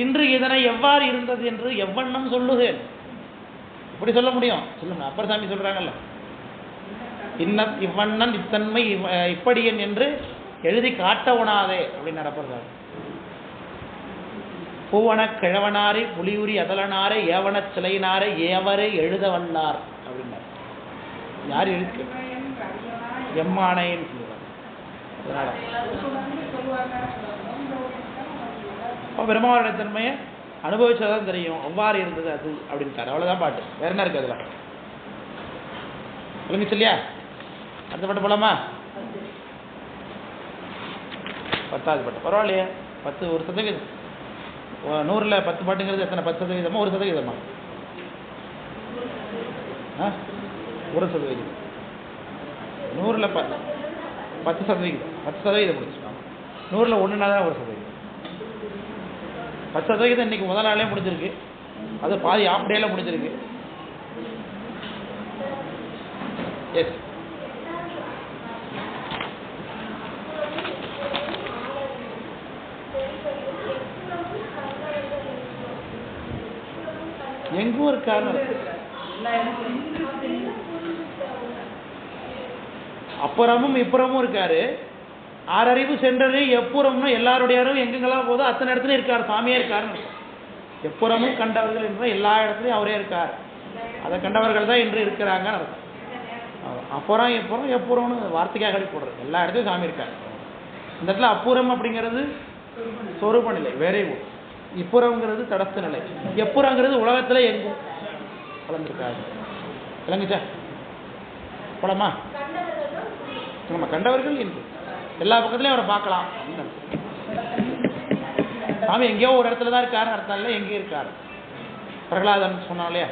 A: இன்று இதனை எவ்வாறு இருந்தது என்று எவ்வண்ணம் சொல்லுகிறேன். இப்படி சொல்ல முடியும்? சொல்லுங்க. அப்பர் சாமி சொல்றாங்கல்ல, இவ்வண்ணன் இத்தன்மை இப்படியன் என்று எழுதி காட்டவனாதே அப்படின்னு அப்பர் சாமி. பூவன கிழவனாரே புலியுரி அதலனாரே ஏவன சிலையினாரே ஏவரே எழுத வல்லார் அப்படின்னார். யார் இருக்கு? எம்மானைன்னு சொல்லுவாங்க. அதனால பெருமாளுடைய தன்மையை அனுபவிச்சதான் தெரியும், அவ்வாறு இருந்தது அது அப்படின்ட்டார். அவ்வளோதான் பாட்டு, வேற என்ன இருக்கு அதில்? விளங்கிச்சு இல்லையா? அடுத்த பாட்டு போலாமா? 10வது பாட்டு. பரவாயில்லையே, 10 1%. 100ல் 10 பாட்டுங்கிறது எத்தனை? 10%? 1%? 1%. 100ல் 10%. 10% முடிச்சுட்டாங்க. 100ல் 1னா தான் 1%. 10% இன்னைக்கு முதல் நாளே முடிஞ்சிருக்கு. அது பாதி ஆஃப் டேல முடிஞ்சிருக்கு. எஸ், எங்கும் இருக்காரு. அப்புறமும் இப்புறமும் இருக்காரு. ஆறறிவு சென்றது எப்புறம்னு எல்லாருடைய அறிவு எங்கெங்கெல்லாம் போதோ அத்தனை இடத்துலையும் இருக்கார். சாமியே இருக்காருன்னு. எப்புறமும் கண்டவர்கள் என்ற எல்லா இடத்துலையும் அவரே இருக்கார். அதை கண்டவர்கள் தான் இன்று இருக்கிறாங்கன்னு அர்த்தம். அப்புறம் எப்புறம் எப்புறம்னு வார்த்தைக்காக போடுறது. எல்லா இடத்துலையும் சாமி இருக்கார். இந்த இடத்துல அப்புறம் அப்படிங்கிறது சொரூப நிலை, வேறே ஊர். இப்புறங்கிறது தடஸ்த நிலை. எப்புறங்கிறது உலகத்தில் எங்கும் கலந்துருக்காரு. விளங்குச்சா? போலாமா? நம்ம கண்டவர்கள் என்று எல்லா பக்கத்துலையும் அவரை பார்க்கலாம். சாமி எங்கேயோ ஒரு இடத்துல தான் இருக்காருன்னு அர்த்தம் இல்லை, எங்கே இருக்காரு. பிரகலாதன் சொன்னான் இல்லையா,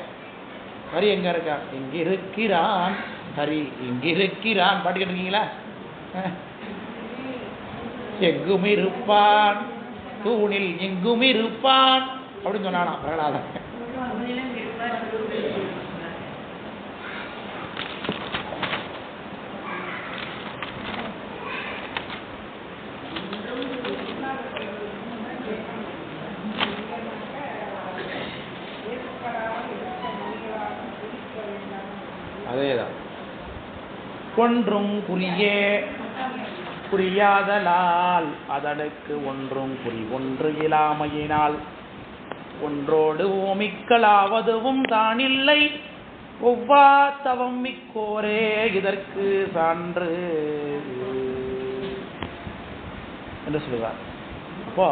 A: ஹரி எங்க இருக்கார்? எங்க இருக்கிறான் ஹரி, எங்க இருக்கிறான் பாட்டு கேட்டிருக்கீங்களா? எங்கும் இருப்பான் தூணில் எங்கும் இருப்பான் அப்படின்னு சொன்னானா பிரகலாதன். அதேதான். ஒன்றும் குறியே குறியாதலால் அதனுக்கு ஒன்றும் குறி ஒன்று இயலாமையினால் ஒன்றோடு ஓமிக்கலாவதுவும் தானில்லை ஒவ்வா தவம் மிக்கோரே இதற்கு சான்று என்று சொல்லுவார். அப்போ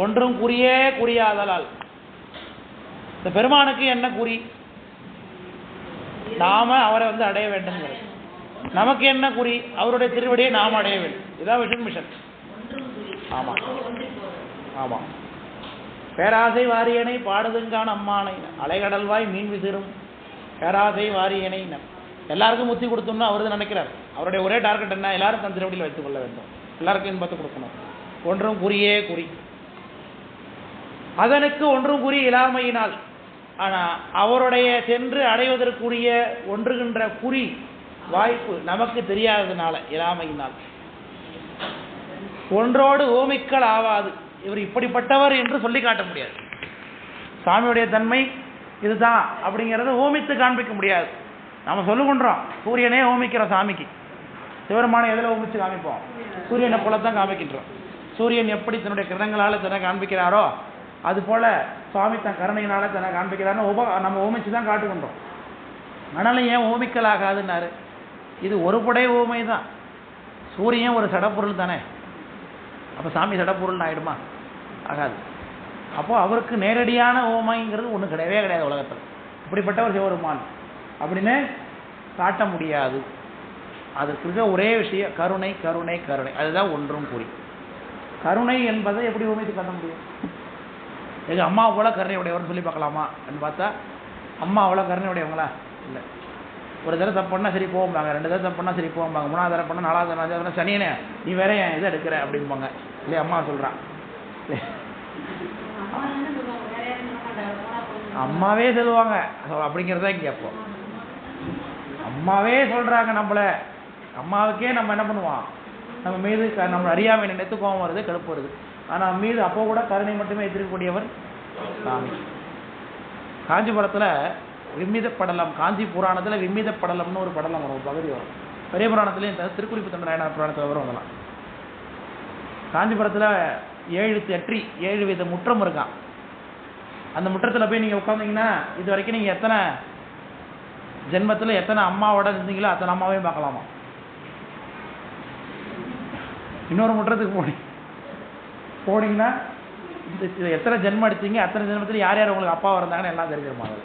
A: ஒன்றும் குறியே குறியாதலால், இந்த பெருமானுக்கு என்ன குறி? நாம அவரை அடைய வேண்டும். நமக்கு என்ன குறி? அவருடைய திருவடியை நாம் அடைய வேண்டும். இதான் விஷன் மிஷன். ஆமா ஆமா. பேராசை வாரியனை பாடுதுங்கான் அம்மானை அலைகடல்வாய் மீன் விசிறும் பேராசை வாரியனை. எல்லாருக்கும் முத்தி கொடுத்தோம்னு அவரு நினைக்கிறார். அவருடைய ஒரே டார்கெட் என்ன? எல்லாரும் தன் திருவடியில் வைத்துக் கொள்ள வேண்டும், எல்லாருக்கும் இன்பத்தை கொடுக்கணும். ஒன்றும் குறியே குறி. அதனுக்கு ஒன்றும் குறி இல்லாமையினால், ஆனால் அவருடைய சென்று அடைவதற்குரிய ஒன்றுகின்ற குறி வாய்ப்பு நமக்கு தெரியாததுனால, இல்லாமையினால் ஒன்றோடு ஓமிக்கல் ஆவாது. இவர் இப்படிப்பட்டவர் என்று சொல்லி காட்ட முடியாது. சாமியுடைய தன்மை இதுதான் அப்படிங்கிறத ஓமித்து காண்பிக்க முடியாது. நம்ம சொல்லுகின்றோம் சூரியனே ஓமிக்கிறோம் சாமிக்கு. சிவருமான எதில் ஓமிச்சு காமிப்போம்? சூரியனை போலத்தான் காமிக்கின்றோம். சூரியன் எப்படி தன்னுடைய கிரணங்களால் தன்னை காண்பிக்கிறாரோ அது போல சுவாமி தன் கருணையினால தன்னை காண்பிக்கிறாருன்னு நம்ம ஓமிச்சு தான் காட்டுகின்றோம். ஆனாலும் ஏன் ஓமிக்கல் ஆகாதுன்னாரு? இது ஒரு புடை ஓமை தான். சூரியன் ஒரு சடப்பொருள் தானே, அப்போ சாமி சடப்பொருள்னு ஆகிடுமா? ஆகாது. அப்போது அவருக்கு நேரடியான ஓமைங்கிறது ஒன்றும் கிடையவே கிடையாது உலகத்தில். இப்படிப்பட்ட ஒரு சிவருமான் அப்படின்னு காட்ட முடியாது. அதுக்கு இருக்க ஒரே விஷயம் கருணை கருணை கருணை. அதுதான் ஒன்றும் கூறி. கருணை என்பதை எப்படி ஓமித்து காட்ட முடியும்? எங்கள் அம்மா அவ்வளோ கருணை உடையவர்னு சொல்லி பார்க்கலாமா அப்படின்னு பார்த்தா அம்மா அவ்வளோ கருணை உடையவங்களா? இல்லை. ஒரு தடவை தப்பு பண்ணால் சரி போகும்பாங்க, 2 தடவை தப்பு பண்ணால் சரி போகும்பாங்க, 3வது தடவை பண்ணால் 4வது தடவை 5வது தடவை சனியனே நீ வேற என் இதை எடுக்கிற அப்படிம்பாங்க. இல்லையா? அம்மா சொல்கிறான். அம்மாவே சொல்லுவாங்க அப்படிங்கிறத இங்கே அப்போ அம்மாவே சொல்கிறாங்க நம்மளை. அம்மாவுக்கே நம்ம என்ன பண்ணுவோம்? நம்ம மீது நம்ம அறியாமை நினைத்து கோபம் வருது, கடுப்பு வருது. ஆனால் மீது அப்போ கூட கருணை மட்டுமே எதிர்க்கக்கூடியவர் சாமி. காஞ்சிபுரத்தில் விம்மித படலம், காஞ்சி புராணத்தில் விம்மித படலம்னு ஒரு படலம் வரும், ஒரு பகுதி வரும். பெரிய புராணத்துலேயும் திருக்குறிப்பு தொண்டர் நாயனார் புராணத்தில் வரும். அதெல்லாம் காஞ்சிபுரத்தில் 7 வித முற்றம் இருக்கான். அந்த முற்றத்தில் போய் நீங்கள் உட்காந்தீங்கன்னா இது வரைக்கும் நீங்கள் எத்தனை ஜென்மத்தில் எத்தனை அம்மாவோட இருந்தீங்களோ அத்தனை அம்மாவையும் பார்க்கலாமா. இன்னொரு முற்றத்துக்கு போனீங்கன்னா எத்தனை ஜென்மம் எடுத்தீங்க, அத்தனை ஜென்மத்தில் யார் யார் உங்களுக்கு அப்பாவாக இருந்தாங்கன்னு எல்லாம் தெரிஞ்சிருமா. அது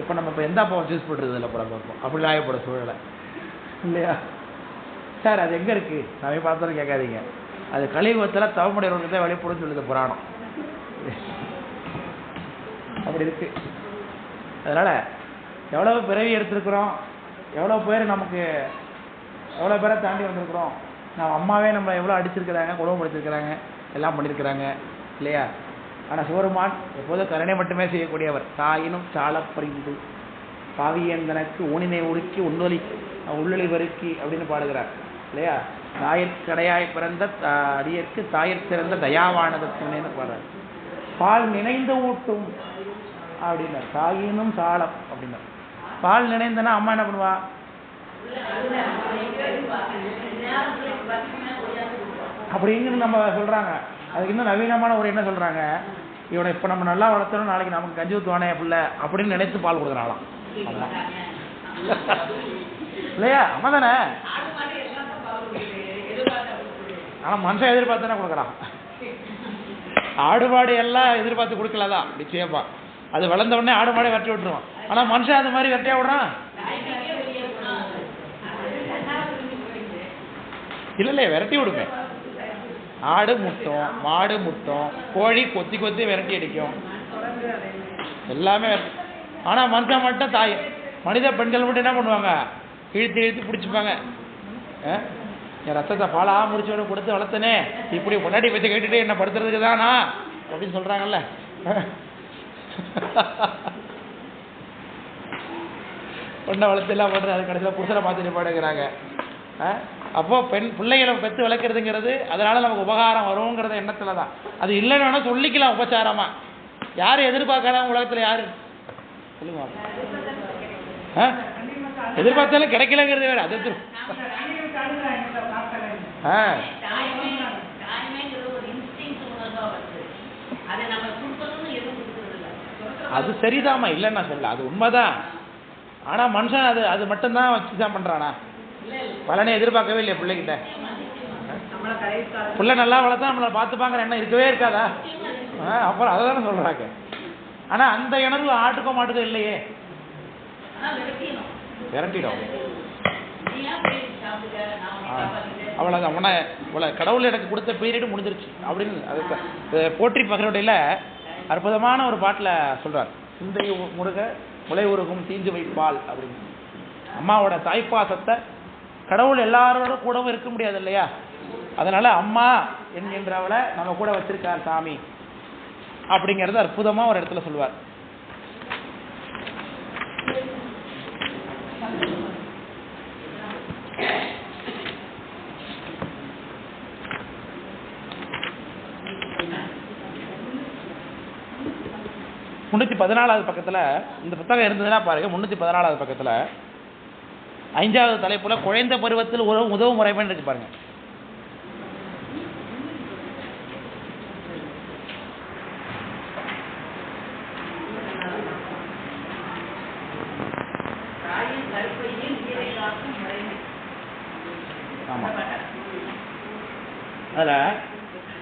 A: இப்போ நம்ம இப்போ எந்த அப்பாவை சூஸ் பண்ணுறது இல்லை படம் பார்ப்போம். அப்படி ஆயப்பட சூழலை இல்லையா சார்? அது எங்கே இருக்குது? நம்ம பார்த்தாலும் கேட்காதீங்க. அது கலியுகத்தில் தவமுடையவர்களுக்கு தான் வெளிப்படுன்னு சொல்லுது புராணம். அப்படி இருக்கு. அதனால் எவ்வளோ பிறவி எடுத்துருக்குறோம், எவ்வளோ பேர் நமக்கு எவ்வளோ பேரை தாண்டி வந்திருக்கிறோம். நம்ம அம்மாவே நம்ம எவ்வளோ அடிச்சிருக்கிறாங்க, குடும்பப்படுத்திருக்கிறாங்க, எல்லாம் பண்ணியிருக்கிறாங்க இல்லையா? ஆனால் சிவருமான் எப்போதும் கருணை மட்டுமே செய்யக்கூடியவர். தாயினும் சால பறிந்து பாவியந்தனுக்கு ஊனினை உருக்கி உன்னொலி உள்ளொலி வறுக்கி அப்படின்னு பாடுகிறார் இல்லையா? தாயிற்கடையாய் பிறந்த அடியற்கு தாயிற் சிறந்த தயாவானது துணைன்னு பாடுறார். பால் நினைந்து ஊட்டும் அப்படின்னார். தாயினும் சாலம் அப்படின்னார். பால் நினைந்தனா அம்மா என்ன பண்ணுவா? அப்படிங்கிறது நம்ம சொல்கிறாங்க. அதுக்கு இன்னும் நவீனமான ஒரு என்ன சொல்கிறாங்க, இவனை இப்போ நம்ம நல்லா வளர்த்தணும், நாளைக்கு நமக்கு கஞ்சி ஊற்றுவானே பிள்ளை அப்படின்னு நினைத்து பால் கொடுக்குறாங்களாம். அம்மா இல்லையா? அம்மா தானே. ஆனால் மனுஷன் எதிர்பார்த்து தானே கொடுக்குறான். ஆடு மாடு எல்லாம் எதிர்பார்த்து கொடுக்கலதான் நிச்சயமா. அது வளர்ந்த உடனே ஆடு மாடை வெட்டி விட்டுருவான். ஆனால் மனுஷன் அது மாதிரி வெட்டியா விடுறான் இல்லைல்லையே, விரட்டி விடுமே. ஆடு முட்டும், மாடு முட்டும், கோழி கொத்தி கொத்தி விரட்டி அடிக்கும், எல்லாமே. ஆனால் மனுஷன் மட்டும் தாய் மனித பெண்கள் மட்டும் என்ன பண்ணுவாங்க? இழுத்து இழுத்து பிடிச்சிப்பாங்க. என் ரத்தத்தை பாலாக முடிச்சோட கொடுத்து வளர்த்தனே, இப்படி முன்னாடி வச்சு கேட்டுட்டு என்ன படுத்துறதுக்கு தானா அப்படின்னு சொல்கிறாங்கல்ல. பொண்ணை வளர்த்து எல்லாம் பண்ணுறது, அது கடைசியில் புருஷனை பார்த்துட்டு பாடுங்கிறாங்க. அப்போது பிள்ளைகளை பெற்று வளர்க்குறதுங்கிறது அதனால் நமக்கு உபகாரம் வருங்கிறத எண்ணத்தில் தான். அது இல்லைன்னா சொல்லிக்கலாம் உபச்சாரமாக. யார் எதிர்பார்க்கலாம் உலகத்தில்? யார் சொல்லுங்க. எதிர்பார்த்தாலும் கிடைக்கலங்கிறது வேறு. அது அது சரிதாம்மா, இல்லைன்னா சொல்ல, அது உண்மைதான். ஆனால் மனுஷன் அது மட்டும்தான் வச்சு தான் பண்ணுறானா? பலனை எதிர்பார்க்கவே இல்லையா பிள்ளைகிட்ட? பிள்ளை நல்லா வளர்த்தா நம்மளை பார்த்துப்பாங்கிற எண்ணம் இருக்கவே இருக்காதா? அப்புறம் அதை தானே சொல்கிறாங்க. ஆனால் அந்த இணர்வு ஆட்டுக்கோ மாட்டுக்கோ இல்லையே, விரட்டிடும். அவ்வளோதான். உன்னை கடவுள் எனக்கு கொடுத்த பீரியடு முடிஞ்சிருச்சு அப்படின்னு அது போற்றி பகருடையில் அற்புதமான ஒரு பாட்டில் சொல்கிறார். சிந்தை முருக முளை உருகும் தீஞ்சு வைப்பால் அப்படின்னு. அம்மாவோட தாய்ப்பாசத்தை கடவுள் எல்லாரோட கூடவும் இருக்க முடியாது இல்லையா? அதனால் அம்மா என்கின்றவளை நம்ம கூட வச்சிருக்கார் சாமி அப்படிங்கிறது அற்புதமாக ஒரு இடத்துல சொல்லுவார். 314வது பக்கத்தில் இந்த புத்தகம் இருந்ததுன்னா பாருங்க. 314வது பக்கத்தில் 5வது தலைப்புல குழந்தை பருவத்தில் உதவும் முறைமைன்னு இருக்கு பாருங்க. ஆமா, அதில்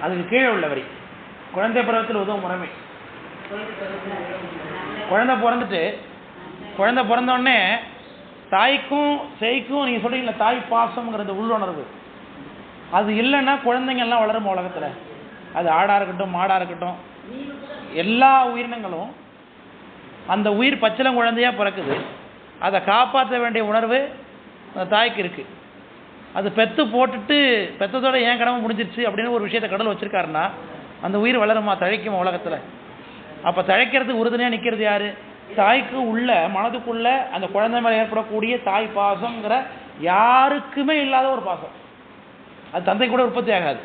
A: அதுக்கு கீழே உள்ள வரி குழந்தை பருவத்தில் உதவும் முறைமை. குழந்தை பிறந்தோடனே தாய்க்கும் சேய்க்கும் நீங்கள் சொல்றீங்களா தாய் பாசம்ங்கிறது உள்ளுணர்வு, அது இல்லைன்னா குழந்தைங்க எல்லாம் வளரும் உலகத்தில். அது ஆடாக இருக்கட்டும் மாடாக இருக்கட்டும் எல்லா உயிரினங்களும் அந்த உயிர் பச்சிலம் குழந்தையாக பிறக்குது. அதை காப்பாற்ற வேண்டிய உணர்வு அந்த தாய்க்கு இருக்குது. அது பெற்று போட்டுட்டு பெற்றதோட ஏன் கடமை முடிஞ்சிருச்சு அப்படின்னு ஒரு விஷயத்தை கடவுள் வச்சுருக்காருன்னா அந்த உயிர் வளருமா, தழைக்குமா உலகத்தில்? அப்போ தழைக்கிறதுக்கு உறுதுணையாக நிற்கிறது யார்? தாய்க்கு உள்ள மனதுக்குள்ள அந்த குழந்தை மேலே ஏற்படக்கூடிய தாய் பாசம்ங்கிற யாருக்குமே இல்லாத ஒரு பாசம். அது தந்தை கூட உற்பத்தி ஆகாது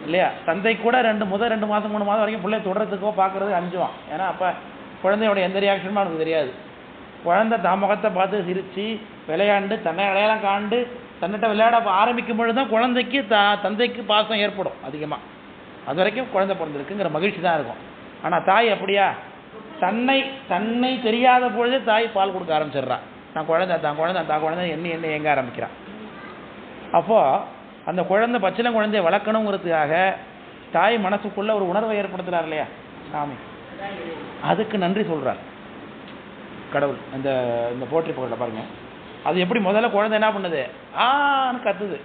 A: இல்லையா? தந்தை கூட 2 மாதம் 3 மாதம் வரைக்கும் பிள்ளைய தொடர்றதுக்கோ பார்க்குறது அஞ்சுவான். ஏன்னா அப்போ குழந்தையோட எந்த ரியாக்ஷனும் அவனுக்கு தெரியாது. குழந்தை தான் முகத்தை பார்த்து சிரித்து விளையாண்டு தன்னை அடையாளம் காண்டு தன்னிட்ட விளையாட ஆரம்பிக்கும் பொழுது தான் குழந்தைக்கு தந்தைக்கு பாசம் ஏற்படும் அதிகமாக. அது வரைக்கும் குழந்தை பிறந்திருக்குங்கிற மகிழ்ச்சி தான் இருக்கும். ஆனால் தாய் அப்படியா? தன்னை தெரியாத பொழுதே தாய் பால் கொடுக்க ஆரம்பிச்சிடுறான். தான் குழந்தை எண்ணி எங்க ஆரம்பிக்கிறான். அப்போது அந்த குழந்தை பச்சிலம் குழந்தைய வளர்க்கணுங்கிறதுக்காக தாய் மனசுக்குள்ள ஒரு உணர்வை ஏற்படுத்துறார் இல்லையா சாமி? அதுக்கு நன்றி சொல்றார் கடவுள். இந்த போற்றி புகழில் பாருங்க, அது எப்படி முதல்ல குழந்தை என்ன பண்ணுது, ஆன்னு கத்துது.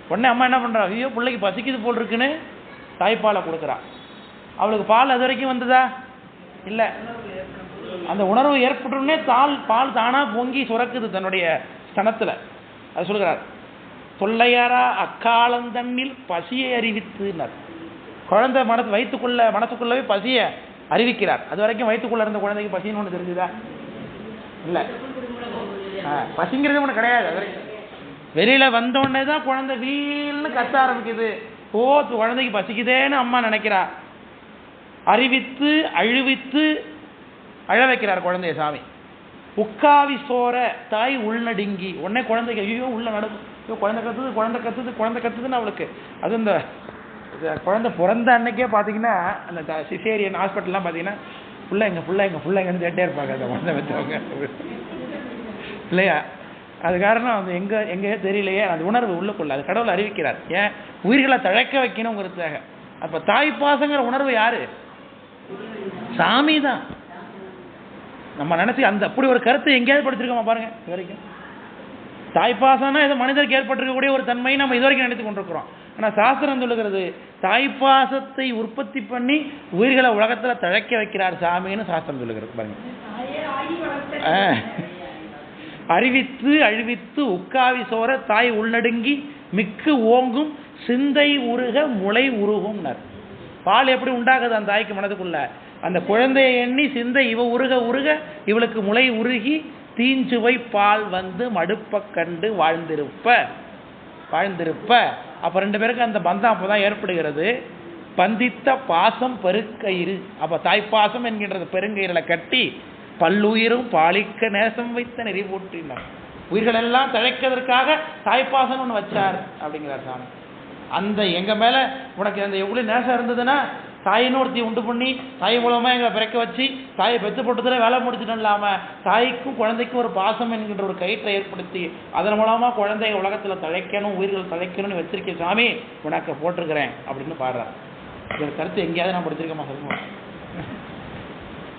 A: உடனே அம்மா என்ன பண்றா, ஐயோ பிள்ளைக்கு பசிக்குது போல் இருக்குன்னு தாய்ப்பாலை கொடுக்குறா. அவளுக்கு பால் அது வரைக்கும் வந்ததா இல்லை. அந்த உணர்வு ஏற்பட்டோடனே பால் தானா பொங்கி சுரக்குது தன்னுடைய ஸ்தனத்தில். அது சொல்கிறார், தொல்லையாரா அக்காலந்தண்ணில் பசியை அறிவித்துனார். குழந்தை மனசுக்குள்ளவே பசியை அறிவிக்கிறார். அது வரைக்கும் வயிற்றுக்குள்ள இருந்த குழந்தைக்கு பசின்னு ஒன்று தெரிஞ்சுதா? இல்லை, பசிங்கிறது ஒன்று கிடையாது. அது வரைக்கும் வெளியில் வந்தோடனே தான் குழந்தை வீல்னு கத்த ஆரம்பிக்குது. குழந்தைக்கு பசிக்குதேன்னு அம்மா நினைக்கிறா. அறிவித்து அழுவித்து அழ வைக்கிறார் குழந்தைய சாமி. உக்காவி சோர தாய் உள்நடுங்கி உடனே குழந்தைக்கு ஐயோ உள்ள நடக்கும், குழந்தை கத்துதுன்னு அவளுக்கு. அது இந்த குழந்தை பிறந்த அன்னைக்கே பார்த்தீங்கன்னா அந்த சிசேரியன் ஹாஸ்பிட்டல்லாம் பார்த்தீங்கன்னா ஃபுல்லாக எங்கன்னு கேட்டே இருப்பாங்க அந்த குழந்தை வச்சவங்க இல்லையா? அது காரணம் அது எங்கேயே தெரியலையே, அந்த உணர்வு உள்ளுக்குள்ள அது கடவுள் அறிவிக்கிறார். ஏன்? உயிர்களை தழைக்க வைக்கணுங்கிறதுக்காக. அப்போ தாய் பாசங்கிற உணர்வு யாரு? சாமி தான். நம்ம நினைச்சு அந்த அப்படி ஒரு கருத்தை எங்கேயாவது படிச்சிருக்கோமா பாருங்க. இது வரைக்கும் தாய்ப்பாசம்னா ஏதோ மனிதருக்கு ஏற்பட்டிருக்கக்கூடிய ஒரு தன்மையை நம்ம இது வரைக்கும் நினைத்து கொண்டிருக்கிறோம். ஆனால் சாஸ்திரம் சொல்லுகிறது தாய்ப்பாசத்தை உற்பத்தி பண்ணி உயிர்களை உலகத்தில் தழைக்க வைக்கிறார் சாமின்னு சாஸ்திரம் சொல்லுகிறது பாருங்க. அறிவித்து அழிவித்து உக்காவி சோர தாய் உள்நடுங்கி மிக்கு ஓங்கும் சிந்தை உருக முளை உருகும்னார். பால் எப்படி உண்டாகுது அந்த தாய்க்கு மனதுக்குள்ள? அந்த குழந்தையை எண்ணி சிந்தை இவ உருக உருக இவளுக்கு முளை உருகி தீஞ்சுவை பால் வந்து மடுப்ப கண்டு வாழ்ந்திருப்ப. அப்போ 2 பேருக்கு அந்த பந்தம் அப்போதான் ஏற்படுகிறது. பந்தித்த பாசம் பெருக்கயிறு. அப்போ தாய்ப்பாசம் என்கின்றது பெருங்கயிறில் கட்டி பல்லுயிரும் பாலிக்க நேசம் வைத்த நெறி போற்றினார். உயிர்கள் எல்லாம் தழைக்கிறதுக்காக தாய்ப்பாசம் ஒன்று வச்சார் அப்படிங்கிறார் சாமி. அந்த எங்கள் மேலே உனக்கு அந்த எவ்வளோ நேசம் இருந்ததுன்னா தாயின்னு ஒருத்தி உண்டு பண்ணி தாய் மூலமாக எங்களை பிறக்க வச்சு தாயை பெற்று போட்டதில் வேலை முடிச்சுட்டு இல்லாமல் தாய்க்கும் குழந்தைக்கும் ஒரு பாசம் என்கின்ற ஒரு கயிற்றை ஏற்படுத்தி அதன் மூலமாக குழந்தைய உலகத்தில் தழைக்கணும், உயிர்கள் தழைக்கணும்னு வச்சிருக்கேன் சாமி, உனக்கு போட்டிருக்கிறேன் அப்படின்னு பாடுறார். ஒரு கருத்து எங்கேயாவது நான் படிச்சிருக்கேமா சொல்லுவோம்?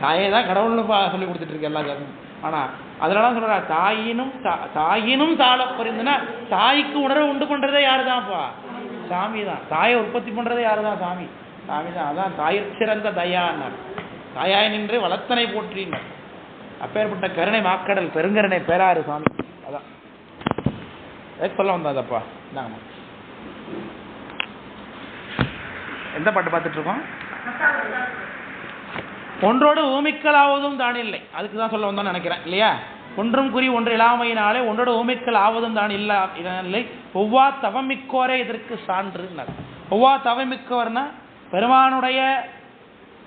A: தாயை தான் கடவுள்னு சொல்லி கொடுத்துட்டு இருக்கேன் எல்லா ஜாதகம். ஆனால் அதனால சொல்கிறா தாயினும் தாழ பரிந்துன்னா தாய்க்கு உணர்வை உண்டு பண்ணுறதே யாரு தான்ப்பா? சாமி தான். தாயை உற்பத்தி பண்ணுறதே யாரு தான்? சாமி தான். அதான் தாயிற் சிறந்த தயான்னார். தாயாய் நின்று வளர்த்தனை போற்றினார். அப்பேற்பட்ட கருணை மாக்கடல் பெருங்கருணை பேராறு சாமி. அதான் சொல்ல வந்தாதப்பா. இந்தாங்கம்மா, எந்த பாட்டு பார்த்துட்டு இருக்கோம்? ஒன்றோடு ஊமிக்கலாவதும் தான் இல்லை. அதுக்கு தான் சொல்ல வந்தோன்னு நினைக்கிறேன் இல்லையா? ஒன்றும் குறி ஒன்று இல்லாமையினாலே ஒன்றோடு ஊமிக்கல் ஆவதும் தான் இல்லை. ஒவ்வா தவமிக்கோரே இதற்கு சான்றுனார். ஒவ்வா தவமிக்கவர்னா பெருமானுடைய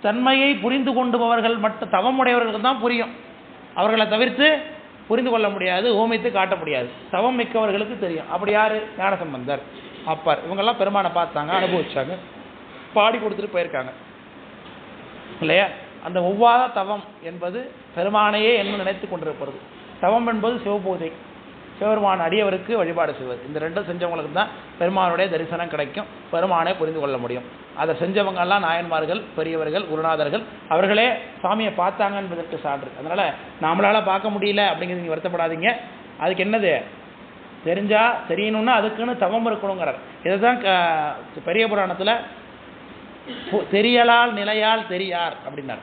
A: தன்மையை புரிந்து கொண்டுபவர்கள் மட்டும் தவமுடையவர்கள் தான் புரியும். அவர்களை தவிர்த்து புரிந்து கொள்ள முடியாது, ஓமைத்து காட்ட முடியாது. தவம் மிக்கவர்களுக்கு தெரியும். அப்படி யாரு? ஞானசம்பந்தர், அப்பர், இவங்கெல்லாம் பெருமானை பார்த்தாங்க, அனுபவிச்சாங்க, பாடி கொடுத்துட்டு போயிருக்காங்க இல்லையா? அந்த ஒவ்வாத தவம் என்பது பெருமானையே என்ன நினைத்து கொண்டிருப்பது. தவம் என்பது சிவபூஜை, சிவபெருமான அடியவருக்கு வழிபாடு செய்வது. இந்த ரெண்டும் செஞ்சவங்களுக்கு தான் பெருமானுடைய தரிசனம் கிடைக்கும், பெருமானை புரிந்து கொள்ள முடியும். அதை செஞ்சவங்கெல்லாம் நாயன்மார்கள், பெரியவர்கள், குருநாதர்கள், அவர்களே சாமியை பார்த்தாங்க என்பதற்கு சான்று. அதனால் நம்மளால் பார்க்க முடியல அப்படிங்கிறது நீங்கள் வருத்தப்படாதீங்க. அதுக்கு என்னது? தெரிஞ்சா தெரியணும்னா அதுக்குன்னு தவம் இருக்கணுங்கிறார். இதை தான் பெரிய புராணத்தில் தெரியலால் நிலையால் தெரியார் அப்படின்னார்.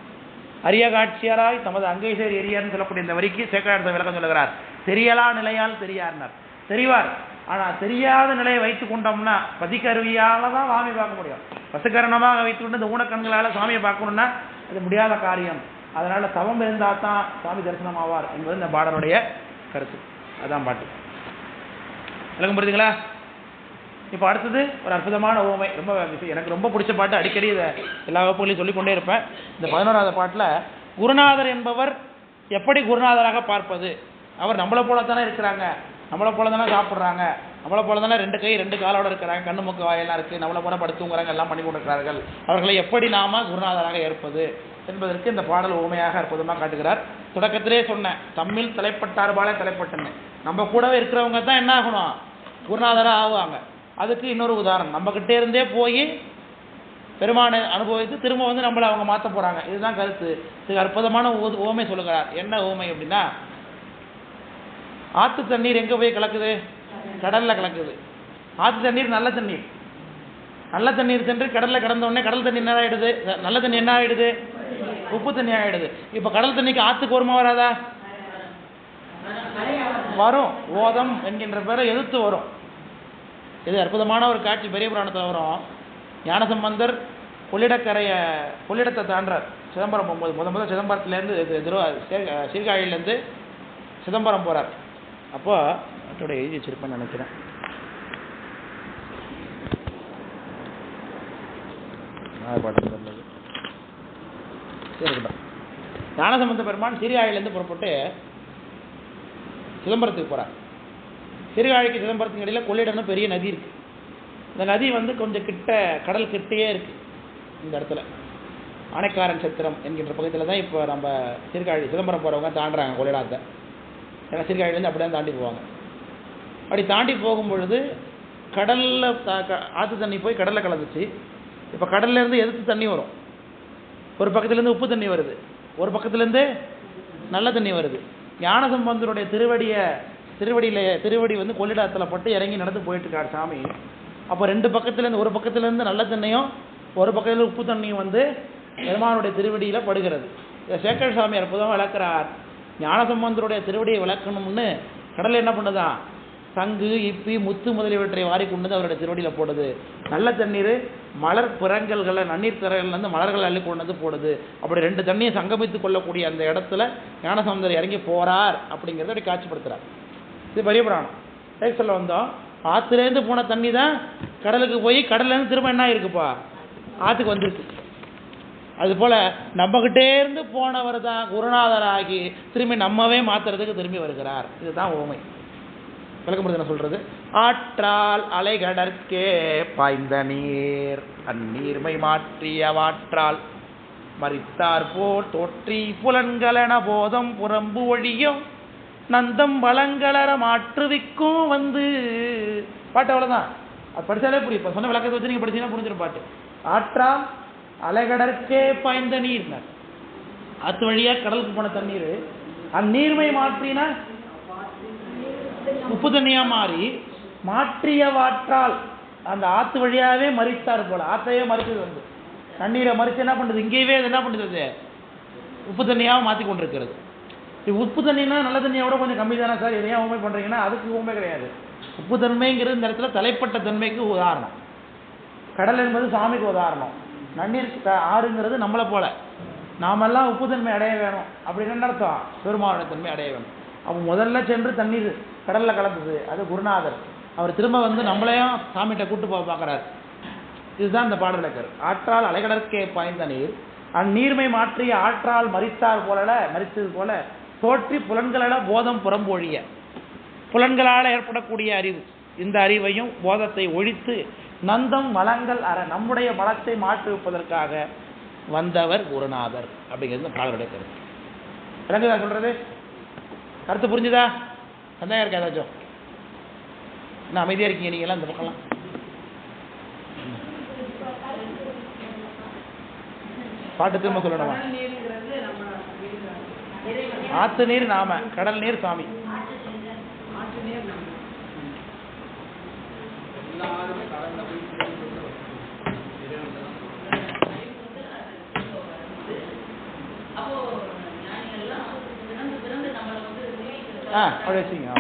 A: அரிய காட்சியராய் தமது அங்கை சேர் எரியார்னு சொல்லக்கூடிய இந்த வரிக்கு சேக்கரார் விளக்கம் சொல்லுகிறார். தெரியலா நிலையால் தெரியார்னார். தெரிவார், ஆனால் தெரியாத நிலையை வைத்து கொண்டோம்னா பதிக்கருவியால் தான் சாமி பார்க்க முடியும். பசுக்கரணமாக வைத்துக்கொண்டு இந்த ஊனக்கண்களால் சாமியை பார்க்கணும்னா அது முடியாத காரியம். அதனால் தவம் இருந்தால் தான் சாமி தரிசனம் ஆவார் என்பது இந்த பாடலுடைய கருத்து. அதான் பாட்டு. விளக்கம் புரியுதுங்களா? இப்போ அடுத்தது ஒரு அற்புதமான ஓமை. ரொம்ப எனக்கு ரொம்ப பிடிச்ச பாட்டு, அடிக்கடி இதை எல்லா வகுப்புகளையும் சொல்லிக்கொண்டே இருப்பேன். இந்த 11வது பாட்டில் குருநாதர் என்பவர் எப்படி குருநாதராக பார்ப்பது? அவர் நம்மளை போல தானே இருக்கிறாங்க, நம்மளை போல தானே சாப்பிட்றாங்க, நம்மளை போல தானே 2 கை 2 காலோடு இருக்கிறாங்க, கண்ணு மூக்கு வாயெல்லாம் இருக்குது, நம்மளை போல படுத்துங்கிறாங்க, எல்லாம் பண்ணி கொண்டிருக்கிறார்கள். அவர்களை எப்படி நாம குருநாதராக ஏற்பது என்பதற்கு இந்த பாடல் ஓமையாக அற்புதமாக காட்டுகிறார். தொடக்கத்திலே சொன்னேன், தம்மில் தலைப்பட்டார்பாலே தலைப்பட்டேன்னு. நம்ம கூடவே இருக்கிறவங்க தான் என்ன ஆகணும்? குருநாதராக ஆகுவாங்க. அதுக்கு இன்னொரு உதாரணம், நம்மக்கிட்டே இருந்தே போய் பெருமானை அனுபவித்து திரும்ப வந்து நம்மளை அவங்க மாற்ற போகிறாங்க. இதுதான் கருத்து. இதுக்கு அற்புதமான ஓமை சொல்லுகிறார். என்ன ஓமை அப்படின்னா, ஆற்று தண்ணீர் எங்கே போய் கலக்குது? கடலில் கலக்குது. ஆற்று தண்ணீர் நல்ல தண்ணீர். நல்ல தண்ணீர் சென்று கடலில் கடந்த உடனே கடல் தண்ணி என்ன ஆகிடுது? நல்ல தண்ணி என்ன ஆகிடுது? உப்பு தண்ணி ஆகிடுது. இப்போ கடல் தண்ணிக்கு ஆற்றுக்கு வருமா வராதா? வரும். ஓதம் என்கின்ற பேரை எதிர்த்து வரும். இது அற்புதமான ஒரு காட்சி பெரிய புராணத்தில் வரும். ஞானசம்பந்தர் கொள்ளிடத்தை தாண்டார். சிதம்பரம் போகும்போது முதல் சிதம்பரத்துலேருந்து சீர்காழியிலேருந்து சிதம்பரம் போகிறார். அப்போ அதோட எழுதி வச்சிருப்பேன்னு நினைக்கிறேன். ஞானசம்பந்த பெருமான் சீர்காழியிலேருந்து புறப்பட்டு சிதம்பரத்துக்கு போகிறார். சீர்காழிக்கு சிதம்பரத்துக்கு இடையில் கொள்ளிடம்னு பெரிய நதி இருக்குது. இந்த நதி வந்து கொஞ்சம் கிட்ட, கடல் கிட்டேயே இருக்குது. இந்த இடத்துல ஆனைக்காரன் சத்திரம் என்கின்ற பகுதியில் தான் இப்போ நம்ம சீர்காழி சிதம்பரம் போகிறவங்க தாண்டுறாங்க கொள்ளிடத்தை. ஏன்னா சீர்காழிலேருந்து அப்படி தான் தாண்டி போவாங்க. அப்படி தாண்டி போகும்பொழுது கடலில் ஆற்று தண்ணி போய் கடலில் கலந்துச்சு. இப்போ கடல்லேருந்து எதிர்த்து தண்ணி வரும். ஒரு பக்கத்துலேருந்து உப்பு தண்ணி வருது, ஒரு பக்கத்துலேருந்து நல்ல தண்ணி வருது. ஞானசம்பந்தருடைய திருவடி வந்து கொள்ளிடத்தில் பட்டு இறங்கி நடந்து போயிட்டு இருக்கார் சாமி. அப்போ 2 பக்கத்துலேருந்து, ஒரு பக்கத்துலேருந்து நல்ல தண்ணியும் ஒரு பக்கத்தில் உப்பு தண்ணியும் வந்து பெருமானுடைய திருவடியில் படுகிறது. இதை சேக்கர் சாமி அற்புதமாக விளக்குறார். ஞானசம்பந்தருடைய திருவடியை விளக்கணும்னு கடலில் என்ன பண்ணுதான்? சங்கு, இப்பி, முத்து முதலியவற்றை வாரி கொண்டு அவருடைய திருவடியில் போடுது. நல்ல தண்ணீர் மலர் பிறங்கல்களை, நன்னீர் திறகள்லேருந்து மலர்கள் அள்ளி கொண்டு வந்து போடுது. அப்படி 2 தண்ணியை சங்கமித்து கொள்ளக்கூடிய அந்த இடத்துல ஞானசம்பந்தர் இறங்கி போகிறார் அப்படிங்கிறத அப்படி காட்சிப்படுத்துகிறார். இது பெரிய புராணம். சொல்ல வந்தோம், ஆற்றுலேருந்து போன தண்ணி தான் கடலுக்கு போய் கடல்லேருந்து திரும்ப என்ன இருக்குப்பா? ஆற்றுக்கு வந்துருக்கு. அதுபோல் நம்மகிட்டே இருந்து போனவர் தான் குருநாதராகி திரும்பி நம்மவே மாற்றுறதுக்கு திரும்பி வருகிறார். இதுதான் ஓமை. விளக்கம் என்ன சொல்கிறது? ஆற்றால் அலைகடற்கே பாய்ந்த நீர் அந்நீர்மை மாற்றிய வாற்றால் மறித்தார் போல் தோற்றி புலன்களென போதம் புறம்பு ஒழியும் நந்தம் வளங்களர மாற்றுவிக்கும் வந்து. பாட்டு அவ்வளோதான். அது படித்தாலே புரியும். இப்போ சொன்ன விளக்கத்தை வச்சு நீங்கள் படிச்சீங்கன்னா புரிஞ்சிடும் பாட்டு. ஆற்றால் அலைகடற்கே பாய்ந்த நீர், ஆற்று வழியாக கடலுக்கு போன தண்ணீர் அந்நீர்மை மாற்றினா உப்பு தண்ணியாக மாறி மாற்றிய வாற்றால் அந்த ஆற்று வழியாகவே மறித்தார் போல. ஆற்றையே மறிச்சது வந்து தண்ணீரை மறித்து என்ன பண்ணுறது? இங்கேயே அது என்ன பண்ணுறது? உப்பு தண்ணியாக மாற்றி கொண்டிருக்கிறது. உப்பு தண்ணினா நல்ல தண்ணியோட கொஞ்சம் கம்மி தானே சார், எதையும் ஊமை பண்ணுறீங்கன்னா அதுக்கு ஊமை கிடையாது. உப்பு தன்மைங்கிறது இந்த இடத்துல தலைப்பட்ட தன்மைக்கு உதாரணம். கடல் என்பது சாமிக்கு உதாரணம். நன்னீர் ஆறுங்கிறது நம்மளை போல. நாமெல்லாம் உப்பு தன்மை அடைய வேணும் அப்படின்னு அர்த்தம். பெருமாளுடைய தன்மை அடைய வேணும். அப்போ முதல்ல சென்று தண்ணீர் கடலில் கலந்தது அது குருநாதர். அவர் திரும்ப வந்து நம்மளையும் சாமிகிட்ட கூட்டு போக பார்க்குறாரு. இதுதான் இந்த பாடல் விளக்கர். ஆற்றால் அலைகடற்கே பாய்ந்த நீர் அந்நீர்மை மாற்றிய ஆற்றால் மரித்தது போல தோற்றி புலன்கள போதம் புறம்பொழிய, புலன்களால் ஏற்படக்கூடிய அறிவு, இந்த அறிவையும் போதத்தை ஒழித்து நந்தம் மலங்கள் அற, நம்முடைய மலத்தை மாற்றுவிப்பதற்காக வந்தவர் குருநாதர் அப்படிங்கிறது பாடலுடைய கருத்து. விளங்குதா சொல்றது? கருத்து புரிஞ்சுதா? சந்தேகம் இருக்கா ஏதாச்சும்? என்ன அமைதியா இருக்கீங்க நீங்களாம் இந்த பக்கம்லாம்? பாட்டு திரும்ப சொல்லணுமா? ஆத்து நீர் நாம, கடல் நீர் சாமி. அப்படி வச்சுங்க.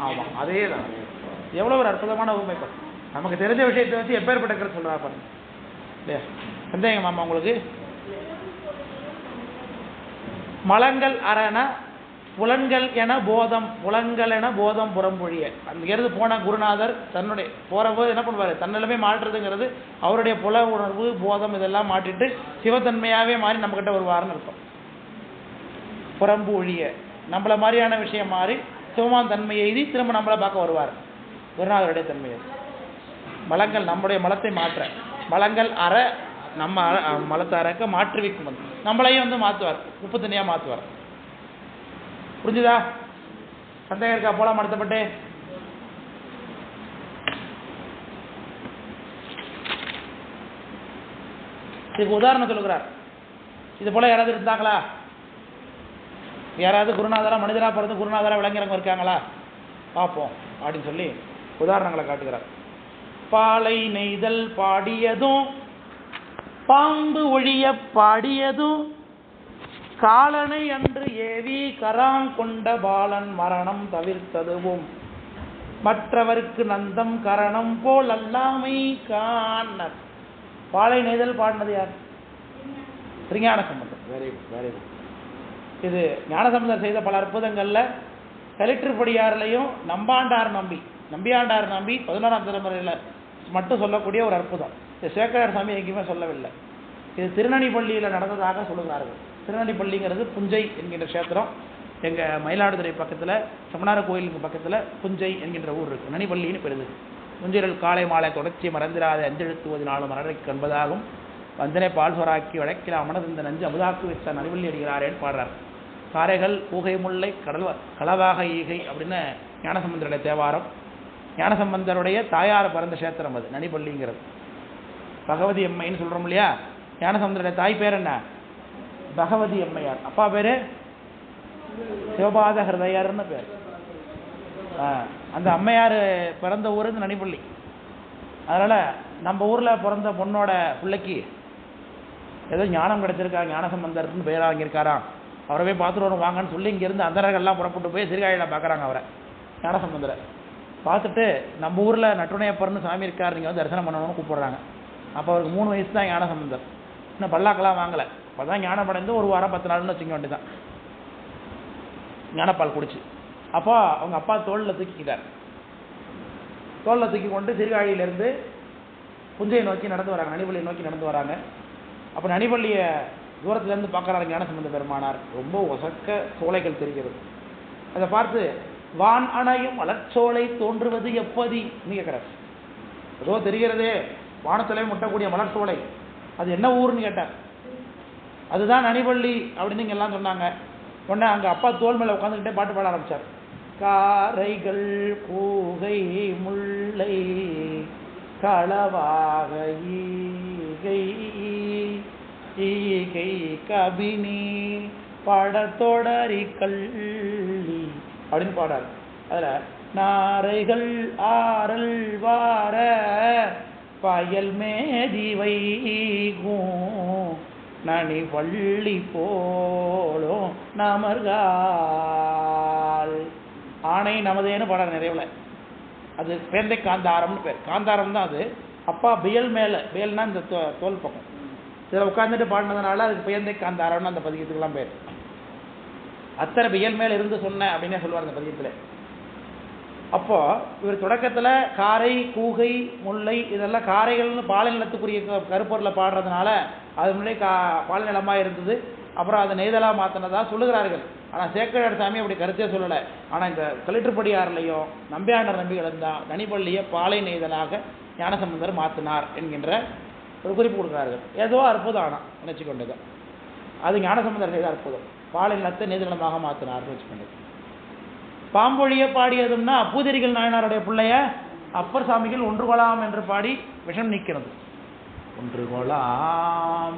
A: ஆமா, அதே தான். எவ்வளவு ஒரு அற்புதமான உண்மை. நமக்கு தெரிஞ்ச விஷயத்தை வச்சு எப்பேற்பட்ட கருத்து சொல்றா பாருங்க இல்லையா? சந்தேகமாமா உங்களுக்கு? மலங்கள் அரண புலன்கள் என போதம் புறம்பொழிய. அங்கிருந்து போன குருநாதர் தன்னுடைய போறபோது என்ன பண்ணுவாரு? தன்னிலமே மாற்றுறதுங்கிறது அவருடைய புல உணர்வு போதம் இதெல்லாம் மாற்றிட்டு சிவத்தன்மையாவே மாறி நம்ம கிட்ட வருவாருன்னு இருக்கும். புறம்பு ஒழிய நம்மள மாதிரியான விஷயம் மாறி சிவமான தன்மையை எழுதி திரும்ப நம்மளை பார்க்க வருவார். குருநாதருடைய தன்மையை மலங்கள் நம்முடைய மலத்தை மாற்ற, மலங்கள் அற நம்ம மலத்தை அறக்க மாற்றுவிக்கும், நம்மளையும் வந்து மாற்றுவார், உப்பு தண்ணியா மாற்றுவார். புரிஞ்சுதா? சந்தேகம் இருக்கா? போலாம் அடுத்தப்பட்டு. இதுக்கு உதாரணம் சொல்லுகிறார். இது போல யாராவது இருந்தாங்களா? யாராவது குருநாதரா மனிதரா பிறந்து குருநாதரா விளங்குறவங்க இருக்காங்களா? பார்ப்போம் அப்படின்னு சொல்லி உதாரணங்களை காட்டுகிறார். பாலை நெய்தல் பாடியதும் பாம்பு ஒழிய பாடியதும் காலனை அன்று ஏவி கராங்கொண்ட பாலன் மரணம் தவிர்த்ததுவும் மற்றவருக்கு நந்தம் கரணம் போல் அல்லாமை காணர். பாலை நெய்தல் பாடினது யார்? திருஞான சம்பந்தர். வேற இது ஞானசம்பந்தர் செய்த பல அற்புதங்கள்ல கலிற்றுப்படியாரிலையும் நம்பியாண்டார் நம்பி 11ஆம் தலைமுறையில் மட்டும் சொல்லக்கூடிய ஒரு அற்புதம். இது சேக்கரார் சாமி எங்கேயுமே சொல்லவில்லை. இது திருநனிப்பள்ளியில் நடந்ததாக சொல்லுகிறார்கள். திருநனிப்பள்ளிங்கிறது புஞ்சை என்கின்ற கஷேத்திரம். எங்கள் மயிலாடுதுறை பக்கத்தில் சமணார கோயிலுக்கு பக்கத்தில் புஞ்சை என்கின்ற ஊர் இருக்குது. நனிப்பள்ளின்னு பெறுது. புஞ்சைகள் காலை மாலை தொடர்ச்சி மறந்திராத அஞ்செழுத்துவதினாலும் மலரை கண்பதாகும் வந்தனை பால் சொராக்கி வழக்கில் அமனது இந்த நஞ்சு அமுதாக்கு வச்ச நனிவள்ளி அடிகிறாரேன்னு பாடுறார். காரைகள் ஊகை முல்லை களவாக ஈகை அப்படின்னு ஞானசம்பந்தருடைய தேவாரம். ஞானசம்பந்தருடைய தாயார் பிறந்த கஷேத்திரம் அது நனிப்பள்ளிங்கிறது. பகவதி அம்மைன்னு சொல்கிறோம் இல்லையா? ஞானசம்பந்தருடைய தாய் பேர் என்ன? பகவதி அம்மையார். அப்பா பேர் சிவபாத ஹிருதயர்னு பேர். அந்த அம்மையார் பிறந்த ஊர் இந்த நனிப்பள்ளி. அதனால் நம்ம ஊரில் பிறந்த பொண்ணோட பிள்ளைக்கு ஏதோ ஞானம் கிடைச்சிருக்கா, ஞானசம்பந்தர்னு பேர் வாங்கியிருக்காராம், அவரவே பார்த்துட்டு வரும் வாங்கன்னு சொல்லி இங்கேருந்து அந்தரர்கள்லாம் புறப்பட்டு போய் சிறுகாழியில் பார்க்குறாங்க. அவரை ஞானசம்பந்தரை பார்த்துட்டு நம்ம ஊரில் நட்டுணையப்பர்னு சாமி இருக்கார், நீங்கள் வந்து தரிசனம் பண்ணணும்னு கூப்பிட்றாங்க. அப்போ அவருக்கு 3 வயசு தான் ஞானசம்பந்தர். இன்னும் பல்லாக்கெல்லாம் வாங்கலை. அப்போ தான் ஞானம் அடைந்து ஒரு வாரம் 10 நாள்னு வச்சுக்க வேண்டியதான் ஞானப்பால் குடிச்சு. அப்போ அவங்க அப்பா தோளில் தூக்கிக்கிட்டார். தோளில் தூக்கி கொண்டு சிறுகாழியிலேருந்து புஞ்சையை நோக்கி நடந்து வராங்க, நனிப்பள்ளியை நோக்கி நடந்து வராங்க. அப்போ நனிப்பள்ளியை தூரத்துலேருந்து பார்க்குறாரு ஞானசம்பந்த பெருமானார். ரொம்ப ஒசக்க சோலைகள் தெரிகிறது. அதை பார்த்து வான் அணையும் மலர்ச்சோலை தோன்றுவது எப்படின்னு கேட்குறார். ஏதோ தெரிகிறதே வானத்திலே முட்டக்கூடிய மலர்ச்சோலை, அது என்ன ஊர்னு கேட்டார். அதுதான் நனிப்பள்ளி அப்படின்னு இங்கே எல்லாம் சொன்னாங்க. உடனே அங்கே அப்பா தோல் மேலே உட்காந்துக்கிட்டே பாட்டு பாட ஆரம்பித்தார். காரைகள் கூகை முல்லை களவாக ஈகை ஈகை கபினி படத்தொடரி கள்ளி அப்படின்னு பாடாரு. அதில் நாரைகள் ஆரல் வார பயல் மேதி வைகும் நனி பள்ளி போலும் நமர்கால் ஆணை நமதேன்னு பாடார் நிறைவில். அது பேந்தை காந்தாரம்னு பேர். காந்தாரம் தான் அது. அப்பா பியல் மேலே, பியல்னா இந்த தோல் பக்கம், இதில் உட்காந்துட்டு பாடினதுனால அதுக்கு பேந்தை காந்தாரம்னு அந்த பதிகத்துக்கெல்லாம் பேர். அத்தனை பியல் மேலே இருந்து சொன்ன அப்படின்னே சொல்லுவார் அந்த பதிகத்தில். அப்போ இவர் தொடக்கத்தில் காரை, கூகை, முல்லை இதெல்லாம் காரைகள்னு பாலை நிலத்துக்குரிய கருப்பொருளை பாடுறதுனால அது முன்னாடி பாலை நிலமாக இருந்தது. அப்புறம் அதை நெய்தலாக மாற்றினதா சொல்லுகிறார்கள். ஆனால் சேக்கடார் சாமி அப்படி கருத்தே சொல்லலை. ஆனால் இந்த கலிற்றுப்படியாரிலையும் நம்பியாண்டர் நம்பிகள் தான் தனிப்பள்ளியை பாலை நெய்தலாக ஞானசம்பந்தர் மாற்றினார் என்கின்ற ஒரு குறிப்பு கொடுக்குறார்கள். ஏதோ அற்புதம் ஆனால் நினச்சி கொண்டது அது ஞானசம்பந்தர் செய்த அற்புதம். பாலை நிலத்தை நெய்தலமாக மாற்றினார்னு வச்சுக்கொண்டது. பாம்பொழிய பாடியதும்னா பூதிரிகள் நாயனாருடைய பிள்ளைய அப்பர் சாமிகள் ஒன்று கொலாம் என்று பாடி விஷம் நீக்கிறது. ஒன்று கொலாம்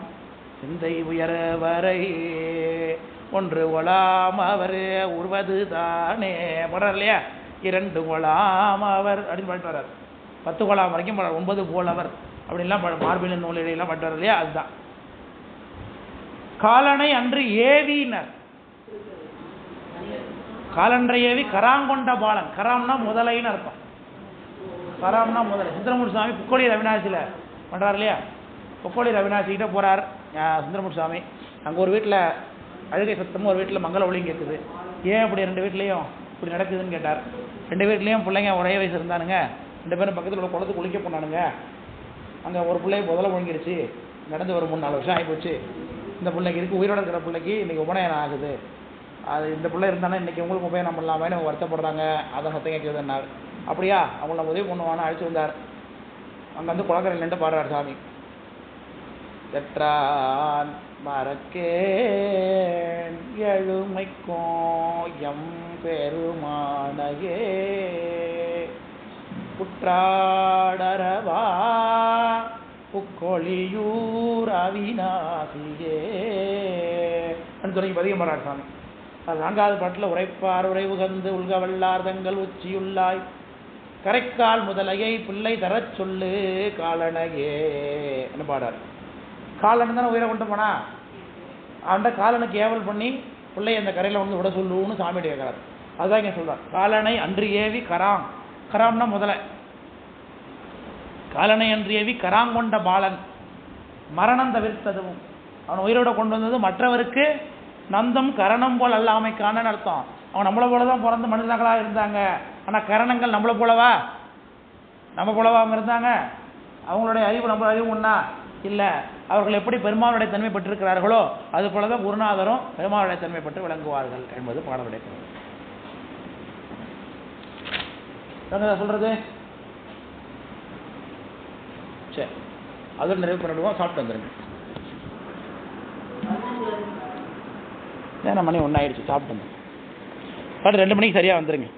A: சிந்தை உயர வரை ஒன்று கொலாம் அவர் உருவது தானே பாடுறார் இல்லையா? 2 கொலாம் அவர் அப்படின்னு பாடிட்டு வர்றார். 10 கொலாம் வரைக்கும் 9 போலவர் அப்படின்லாம் மார்பின் நூலிடையெல்லாம் பாட்டு வர்றார் இல்லையா? அதுதான் காலனை அன்று ஏவினர். காலன்றை ஏவி கராங்கொண்ட பாலன். கராம்னா முதலைன்னு அர்த்தம். கராம்னா முதலை. சுந்தரமூர்த்தி சுவாமி புக்கோளி அவிநாசியில் பண்ணுறார் இல்லையா? புக்கோளி அவிநாசிக்கிட்ட போகிறார் சுந்தரமூர்த்தி சுவாமி. அங்கே ஒரு வீட்டில் அழுகை சத்தமும் ஒரு வீட்டில் மங்கள ஒளியும் கேட்குது. ஏன் அப்படி 2 வீட்லேயும் இப்படி நடக்குதுன்னு கேட்டார். 2 வீட்லேயும் பிள்ளைங்க ஒரே வயசு இருந்தானுங்க. 2 பேரும் பக்கத்தில் உள்ள குளத்துக்கு குளிக்க போனானுங்க. அங்கே ஒரு பிள்ளைய முதல்ல ஒழுங்கிருச்சு. நடந்து ஒரு 3-4 வருஷம் ஆகிப்போச்சு. இந்த பிள்ளைக்கு இருக்குது, உயிரோட இருக்கிற பிள்ளைக்கு இன்றைக்கி உபநயனம் ஆகுது. அது இந்த பிள்ளை இருந்தானே இன்றைக்கி உங்களுக்கு உபயனம் பண்ணலாமே அவங்க வருத்தப்படுறாங்க. அதை சத்தம் கேட்குதுன்னார். அப்படியா அவங்கள நம்ம உதவி பண்ணுவான்னு அழைச்சி வந்தார். அங்கே வந்து குளக்கரையில் நின்று பாடுறார் சாமி. எற்றான் மறக்கேன் எழுமைக்கும் எம் பெருமானையே குற்றாடரவா புக்கொழியூர் அவிநாசியே தொடங்கி பதிகம் பாடுறார் சாமி. அது 4வது பாட்டில் உரைப்பார் உரைவுகந்து உள்க வல்லார் தங்கள் உச்சியுள்ளாய் கரைக்கால் முதலையை பிள்ளை தரச் சொல்லு காலனையே என்ன பாடார். காலன் தானே உயிரை கொண்டு போனா அந்த காலனுக்கு ஏவல் பண்ணி பிள்ளை அந்த கரையில் வந்து விட சொல்லுன்னு சாமி கேட்கிறார். அதுதான் இங்கே சொல்கிறார். காலனை அன்று ஏவி கராம். கராம்னா முதலை. காலனை அன்று ஏவி கராங்கொண்ட பாலன் மரணம் தவிர்த்ததும் அவன் உயிரோட கொண்டு வந்தது மற்றவருக்கு நந்தம் கரணம் போல் அல்லாமைக்கான அர்த்தம். அவங்க நம்மளை போல தான் பிறந்த மனிதர்களாக இருந்தாங்க. ஆனால் கரணங்கள் நம்மளை போலவா நம்ம போலவா அவங்க இருந்தாங்க? அவங்களுடைய அறிவு நம்ம அறிவு ஒன்றா இல்லை. அவர்கள் எப்படி பெருமாளுடைய தன்மை பெற்றிருக்கிறார்களோ அது போல தான் குருநாதரும் பெருமாளுடைய தன்மை பெற்று விளங்குவார்கள் என்பது பாடலுடைய சொல்றது. சரி, அதோட நிறைவு பண்ணிடுவோம். சாப்பிட்டு வந்துருங்க. ஏன்னா மணி 1 ஆயிடுச்சு. சாப்பிட்டு வந்து 2 மணிக்கு சரியாக வந்துருங்க.